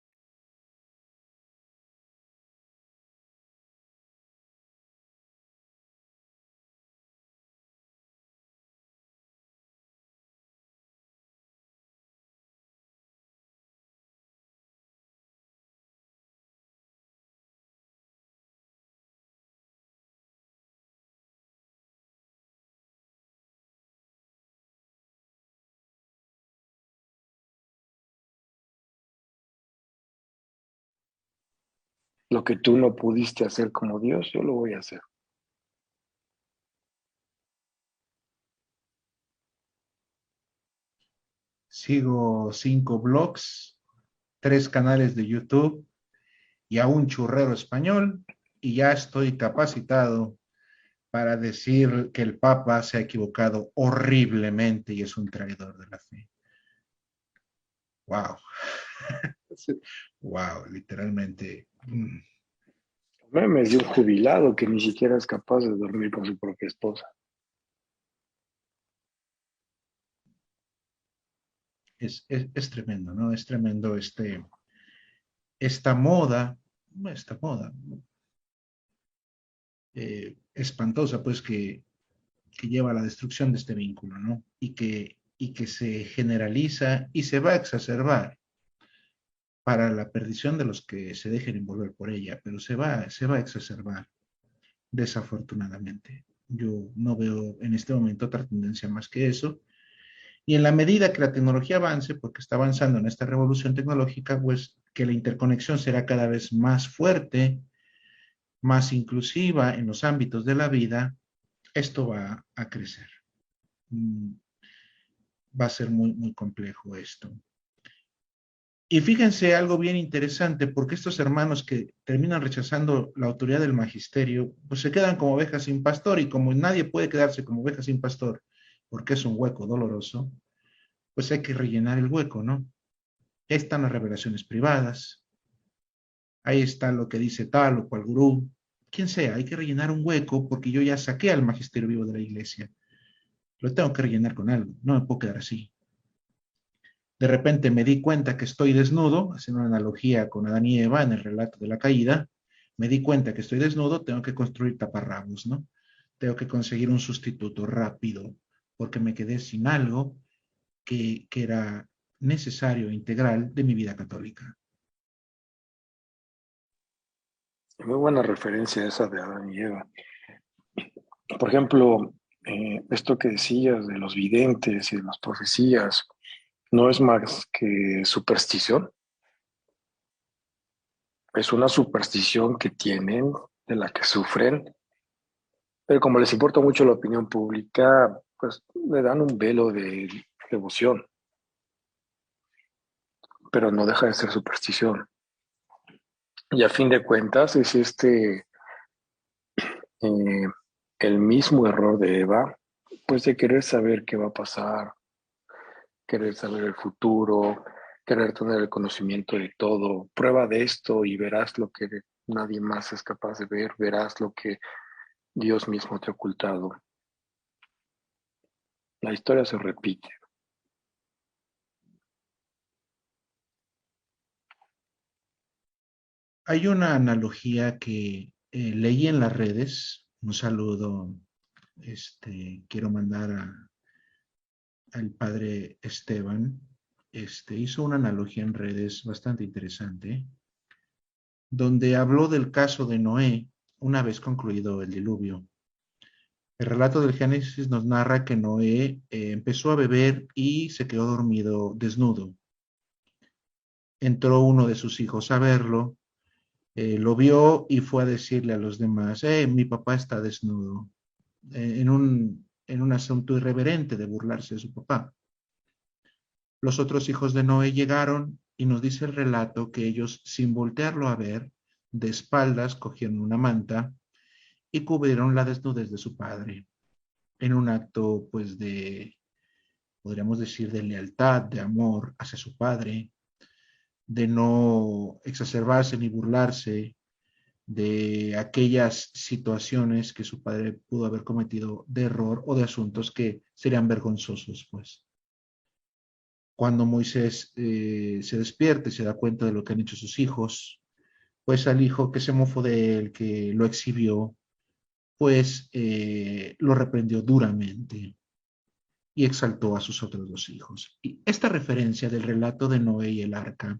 Speaker 3: Lo que tú no pudiste hacer como Dios, yo lo voy a hacer.
Speaker 1: Sigo 5 blogs, 3 canales de YouTube y a un churrero español y ya estoy capacitado para decir que el Papa se ha equivocado horriblemente y es un traidor de la fe. Wow. Wow, literalmente.
Speaker 3: Memes de un jubilado que ni siquiera es capaz de dormir con su propia esposa.
Speaker 1: Es tremendo, ¿no? Es tremendo esta moda, espantosa, pues que lleva a la destrucción de este vínculo, ¿no? Y que se generaliza y se va a exacerbar para la perdición de los que se dejen envolver por ella, pero se va a exacerbar, desafortunadamente. Yo no veo en este momento otra tendencia más que eso. Y en la medida que la tecnología avance, porque está avanzando en esta revolución tecnológica, pues que la interconexión será cada vez más fuerte, más inclusiva en los ámbitos de la vida, esto va a crecer. Va a ser muy, muy complejo esto. Y fíjense algo bien interesante, porque estos hermanos que terminan rechazando la autoridad del magisterio, pues se quedan como ovejas sin pastor, y como nadie puede quedarse como oveja sin pastor, porque es un hueco doloroso, pues hay que rellenar el hueco, ¿no? Ahí están las revelaciones privadas, ahí está lo que dice tal o cual gurú, quien sea, hay que rellenar un hueco porque yo ya saqué al magisterio vivo de la iglesia. Lo tengo que rellenar con algo, no me puedo quedar así. De repente me di cuenta que estoy desnudo, haciendo una analogía con Adán y Eva en el relato de la caída, me di cuenta que estoy desnudo, tengo que construir taparrabos, ¿no? Tengo que conseguir un sustituto rápido, porque me quedé sin algo que era necesario, integral de mi vida católica.
Speaker 3: Muy buena referencia esa de Adán y Eva. Por ejemplo, esto que decías de los videntes y de las profecías, no es más que superstición. Es una superstición que tienen, de la que sufren, pero como les importa mucho la opinión pública, pues le dan un velo de devoción, pero no deja de ser superstición. Y a fin de cuentas es eh, el mismo error de Eva, pues de querer saber qué va a pasar, querer saber el futuro, querer tener el conocimiento de todo. Prueba de esto y verás lo que nadie más es capaz de ver, verás lo que Dios mismo te ha ocultado. La historia se repite.
Speaker 1: Hay una analogía que leí en las redes, un saludo, quiero mandar al padre Esteban, hizo una analogía en redes bastante interesante, donde habló del caso de Noé una vez concluido el diluvio. El relato del Génesis nos narra que Noé empezó a beber y se quedó dormido desnudo. Entró uno de sus hijos a verlo, lo vio y fue a decirle a los demás, mi papá está desnudo, en un asunto irreverente de burlarse de su papá. Los otros hijos de Noé llegaron y nos dice el relato que ellos, sin voltearlo a ver, de espaldas cogieron una manta y cubrieron la desnudez de su padre, en un acto, pues, podríamos decir, de lealtad, de amor hacia su padre, de no exacerbarse ni burlarse de aquellas situaciones que su padre pudo haber cometido de error o de asuntos que serían vergonzosos, pues. Cuando Moisés se despierta y se da cuenta de lo que han hecho sus hijos, pues al hijo que se mofó de él, que lo exhibió, pues lo reprendió duramente y exaltó a sus otros dos hijos. Y esta referencia del relato de Noé y el arca,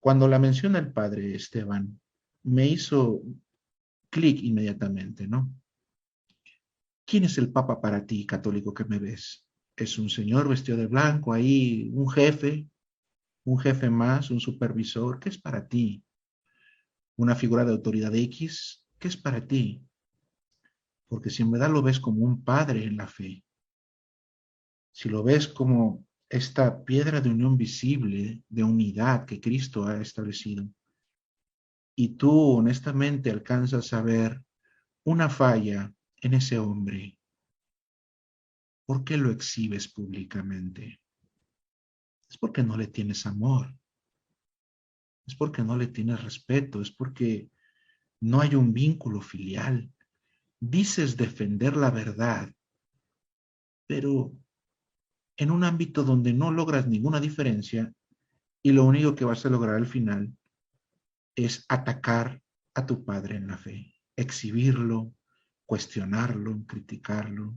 Speaker 1: cuando la menciona el padre Esteban, me hizo clic inmediatamente, ¿no? ¿Quién es el Papa para ti, católico que me ves? ¿Es un señor vestido de blanco ahí, un jefe más, un supervisor? ¿Qué es para ti? ¿Una figura de autoridad X? ¿Qué es para ti? Porque si en verdad lo ves como un padre en la fe, si lo ves como esta piedra de unión visible, de unidad que Cristo ha establecido, y tú honestamente alcanzas a ver una falla en ese hombre, ¿por qué lo exhibes públicamente? Es porque no le tienes amor, es porque no le tienes respeto, es porque no hay un vínculo filial. Dices defender la verdad, pero en un ámbito donde no logras ninguna diferencia y lo único que vas a lograr al final es atacar a tu padre en la fe, exhibirlo, cuestionarlo, criticarlo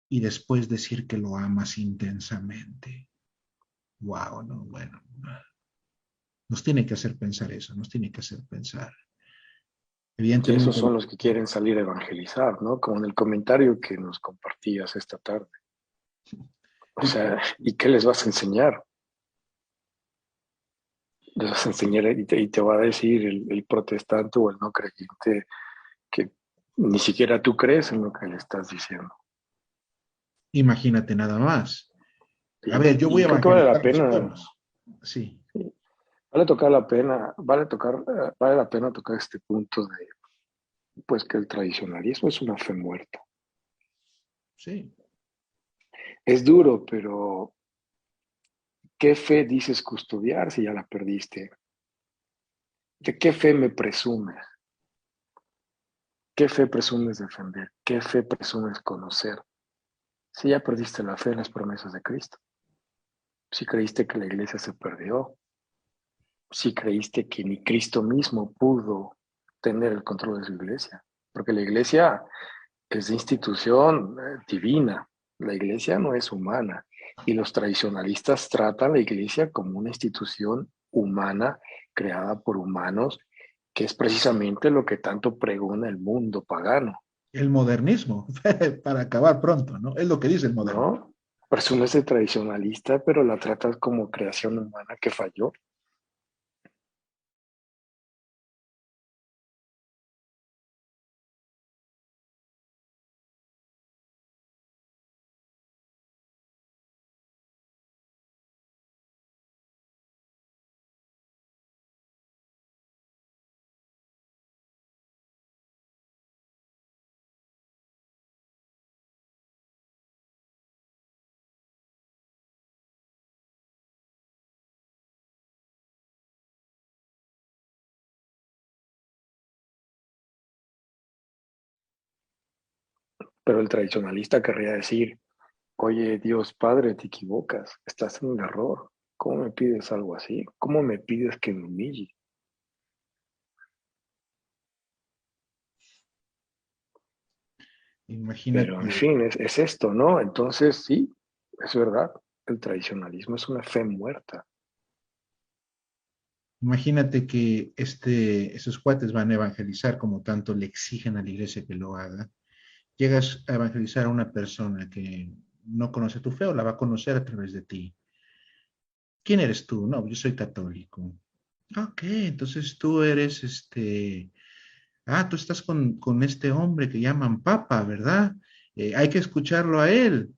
Speaker 1: y después decir que lo amas intensamente. Wow, no, bueno, nos tiene que hacer pensar eso, nos tiene que hacer pensar.
Speaker 3: Y esos
Speaker 1: Evidentemente,
Speaker 3: son los que quieren salir a evangelizar, ¿no? Como en el comentario que nos compartías esta tarde. O sea, ¿y qué les vas a enseñar? Les vas a enseñar y te va a decir el protestante o el no creyente que ni siquiera tú crees en lo que le estás diciendo.
Speaker 1: imagínate nada más. A ver, yo voy
Speaker 3: Y
Speaker 1: a
Speaker 3: creo que vale la
Speaker 1: evangelizar los
Speaker 3: pena,
Speaker 1: pueblos. Sí,
Speaker 3: vale la pena tocar este punto de, pues que el tradicionalismo es una fe muerta.
Speaker 1: sí.
Speaker 3: Es duro, pero ¿qué fe dices custodiar si ya la perdiste? ¿De qué fe me presumes? ¿Qué fe presumes defender? ¿Qué fe presumes conocer? Si ya perdiste la fe en las promesas de Cristo, si creíste que la iglesia se perdió, si creíste que ni Cristo mismo pudo tener el control de su iglesia, porque la iglesia es de institución divina, la iglesia no es humana y los tradicionalistas tratan la iglesia como una institución humana creada por humanos, que es precisamente lo que tanto pregona el mundo pagano.
Speaker 1: El modernismo, para acabar pronto, ¿no? Es lo que dice el modernismo.
Speaker 3: ¿No? Presumes de tradicionalista, pero la tratas como creación humana que falló. Pero el tradicionalista querría decir, oye, Dios Padre, te equivocas, estás en un error. ¿Cómo me pides algo así? ¿Cómo me pides que me humille? Pero en
Speaker 1: Imagínate,
Speaker 3: fin, es esto, ¿no? Entonces, sí, es verdad, el tradicionalismo es una fe muerta.
Speaker 1: imagínate que esos cuates van a evangelizar como tanto le exigen a la iglesia que lo haga. Llegas a evangelizar a una persona que no conoce tu fe o la va a conocer a través de ti. ¿Quién eres tú? No, yo soy católico. Ok, entonces tú eres tú estás con este hombre que llaman Papa, ¿verdad? Hay que escucharlo a él.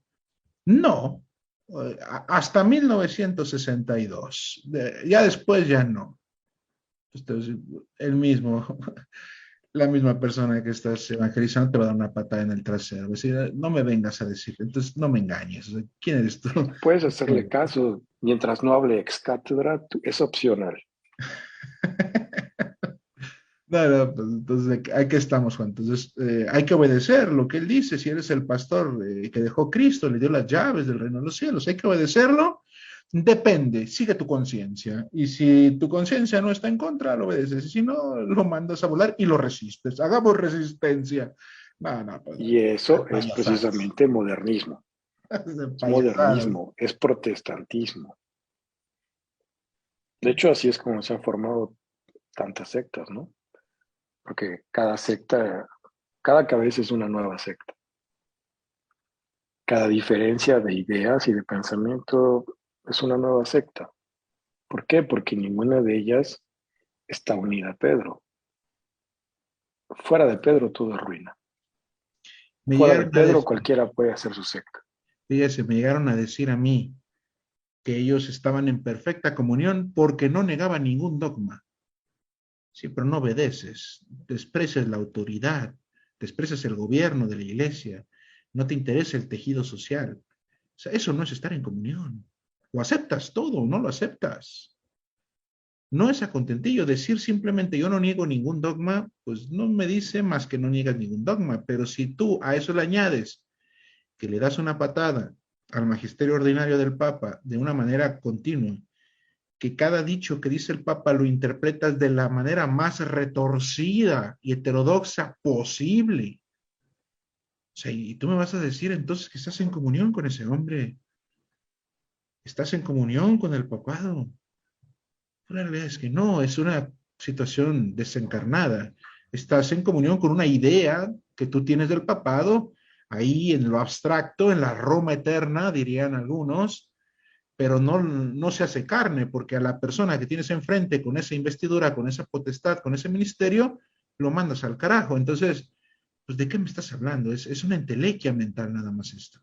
Speaker 1: No, hasta 1962. Ya después ya no. Entonces, el mismo, la misma persona que estás evangelizando te va a dar una patada en el trasero. Es decir, no me vengas a decir, entonces no me engañes. O sea, ¿quién eres tú?
Speaker 3: Puedes hacerle caso mientras no hable ex cátedra, es opcional.
Speaker 1: No, no, pues, entonces, aquí estamos, Juan. Entonces, hay que obedecer lo que él dice. Si eres el pastor que dejó Cristo, le dio las llaves del reino de los cielos, hay que obedecerlo. Depende, sigue tu conciencia. Y si tu conciencia no está en contra, lo obedeces. Y si no, lo mandas a volar y lo resistes. Hagamos resistencia. No, no, pues,
Speaker 3: Y eso es
Speaker 1: payasadas.
Speaker 3: precisamente modernismo. Es
Speaker 1: Payasadas.
Speaker 3: modernismo, es protestantismo. De hecho, así es como se han formado tantas sectas, ¿no? Porque cada secta, cada cabeza es una nueva secta. Cada diferencia de ideas y de pensamiento es una nueva secta. ¿Por qué? Porque ninguna de ellas está unida a Pedro. Fuera de Pedro todo es ruina.
Speaker 1: Me
Speaker 3: Fuera de
Speaker 1: llegaron a
Speaker 3: Pedro
Speaker 1: decir,
Speaker 3: cualquiera puede hacer su secta.
Speaker 1: fíjese, me llegaron a decir a mí que ellos estaban en perfecta comunión porque no negaban ningún dogma. Sí, pero no obedeces, desprecias la autoridad, desprecias el gobierno de la iglesia, no te interesa el tejido social. O sea, eso no es estar en comunión. O aceptas todo o no lo aceptas. No es a contentillo. Decir simplemente yo no niego ningún dogma, pues no me dice más que no niegas ningún dogma. Pero si tú a eso le añades que le das una patada al magisterio ordinario del Papa de una manera continua, que cada dicho que dice el Papa lo interpretas de la manera más retorcida y heterodoxa posible. O sea, y tú me vas a decir entonces que estás en comunión con ese hombre, estás en comunión con el papado. La realidad es que no, es una situación desencarnada. Estás en comunión con una idea que tú tienes del papado, ahí en lo abstracto, en la Roma eterna, dirían algunos, pero no, no se hace carne, porque a la persona que tienes enfrente con esa investidura, con esa potestad, con ese ministerio, lo mandas al carajo. Entonces, pues, ¿de qué me estás hablando? Es una entelequia mental nada más esto.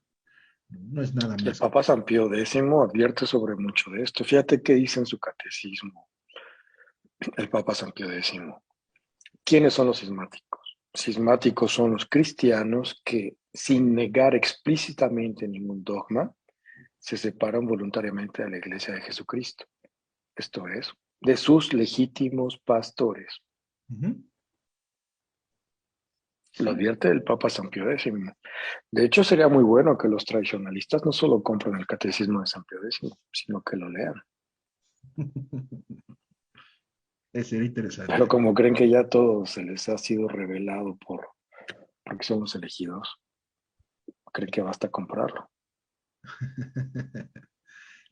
Speaker 1: No es nada
Speaker 3: El
Speaker 1: más.
Speaker 3: Papa San Pío X advierte sobre mucho de esto. Fíjate qué dice en su catecismo el Papa San Pío X. ¿Quiénes son los cismáticos? Cismáticos son los cristianos que, sin negar explícitamente ningún dogma, se separan voluntariamente de la Iglesia de Jesucristo. Esto es, de sus legítimos pastores.
Speaker 1: Uh-huh.
Speaker 3: Lo
Speaker 1: Sí.
Speaker 3: advierte el Papa San Pío X. De hecho, sería muy bueno que los tradicionalistas no solo compren el catecismo de San Pío X, sino que lo lean.
Speaker 1: Sería
Speaker 3: Pero
Speaker 1: interesante.
Speaker 3: como creen que ya todo se les ha sido revelado porque son los elegidos, creen que basta comprarlo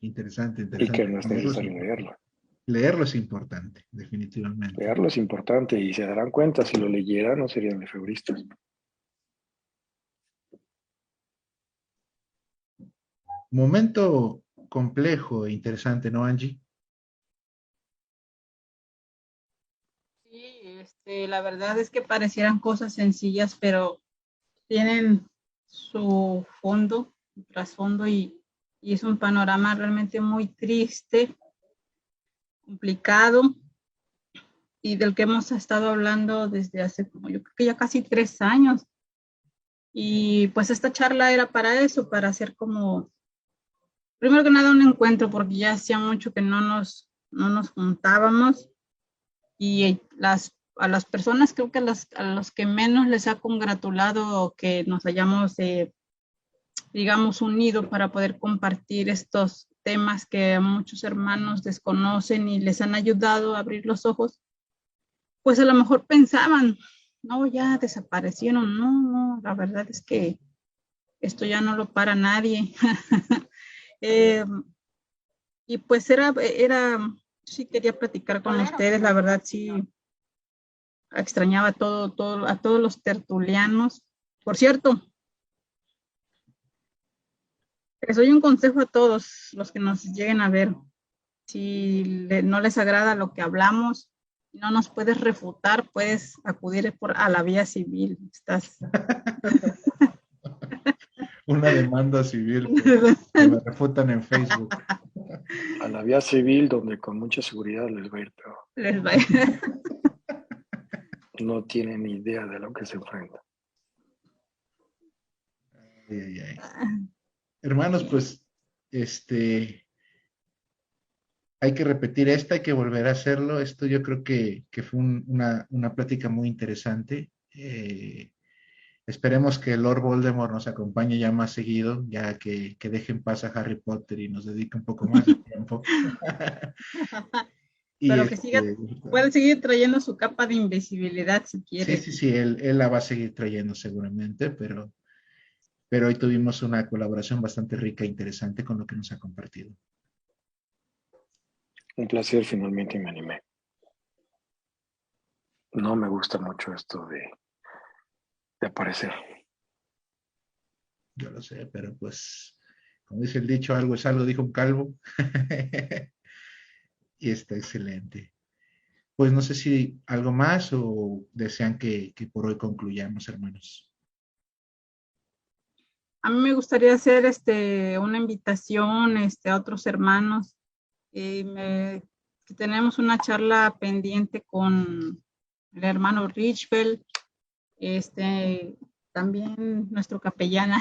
Speaker 1: Interesante,
Speaker 3: y que
Speaker 1: interesante.
Speaker 3: no es
Speaker 1: Leerlo es
Speaker 3: necesario
Speaker 1: importante.
Speaker 3: leerlo.
Speaker 1: Leerlo es importante, definitivamente.
Speaker 3: Leerlo es importante y se darán cuenta, si lo leyeran no serían lefebristas.
Speaker 1: Momento complejo e interesante, ¿no, Angie?
Speaker 2: Sí, la verdad es que parecieran cosas sencillas, pero tienen su fondo, su trasfondo y es un panorama realmente muy triste, complicado y del que hemos estado hablando desde hace como yo creo que ya casi 3 años. Y pues esta charla era para eso, para hacer como, primero que nada, un encuentro, porque ya hacía mucho que no nos juntábamos y a las personas, creo que a los que menos les ha congratulado que nos hayamos, digamos, unido para poder compartir estos temas que muchos hermanos desconocen y les han ayudado a abrir los ojos, pues a lo mejor pensaban, no, ya desaparecieron, no, no, la verdad es que esto ya no lo para nadie. eh, y pues sí quería platicar con ustedes, la verdad sí extrañaba a todos los tertulianos. Por cierto, les doy un consejo a todos los que nos lleguen a ver. Si no les agrada lo que hablamos, no nos puedes refutar, puedes acudir a la vía civil.
Speaker 1: una demanda civil que me refutan en Facebook.
Speaker 3: A la vía civil, donde con mucha seguridad les va a ir peor.
Speaker 2: Les va a ir.
Speaker 3: No tienen ni idea de lo que se enfrenta.
Speaker 1: Ay, ay, ay. Hermanos, pues, hay que repetir esto, hay que volver a hacerlo. Esto yo creo que fue una plática muy interesante. Esperemos que Lord Voldemort nos acompañe ya más seguido, ya que deje en paz a Harry Potter y nos dedique un poco más de tiempo. Y
Speaker 2: Pero que siga, puede seguir trayendo su capa de invisibilidad si quiere.
Speaker 1: sí, él la va a seguir trayendo seguramente, pero hoy tuvimos una colaboración bastante rica e interesante con lo que nos ha compartido.
Speaker 3: Un placer, finalmente me animé. No me gusta mucho esto de aparecer.
Speaker 1: Yo lo sé, pero pues, como dice el dicho, algo es algo, dijo un calvo. Y está excelente. Pues no sé si algo más o desean que por hoy concluyamos, hermanos.
Speaker 2: A mí me gustaría hacer una invitación a otros hermanos. Tenemos una charla pendiente con el hermano Richbel, también nuestro capellán,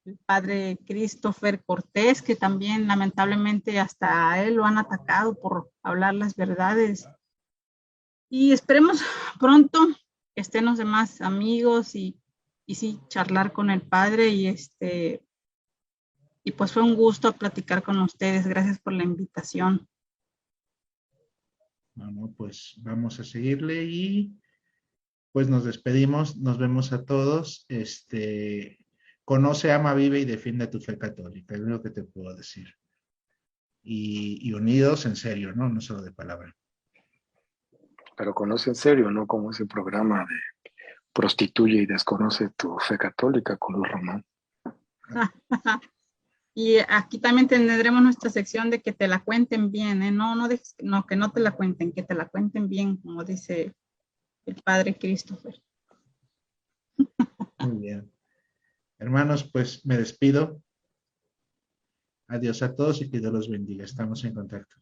Speaker 2: el padre Christopher Cortés, que también lamentablemente hasta a él lo han atacado por hablar las verdades. Y esperemos pronto que estén los demás amigos y sí, charlar con el padre y pues fue un gusto platicar con ustedes. Gracias por la invitación.
Speaker 1: Bueno, pues vamos a seguirle y pues nos despedimos, nos vemos a todos. Conoce, ama, vive y defiende tu fe católica, es lo que te puedo decir. Y unidos en serio, ¿no? No solo de palabra.
Speaker 3: Pero conoce en serio, no como ese programa de prostituye y desconoce tu fe católica con Luis Román.
Speaker 2: Y aquí también tendremos nuestra sección de que te la cuenten bien, ¿eh? No, que no te la cuenten, que te la cuenten bien, como dice el padre Christopher.
Speaker 1: Muy bien. Hermanos, pues me despido. Adiós a todos y que Dios los bendiga. Estamos en contacto.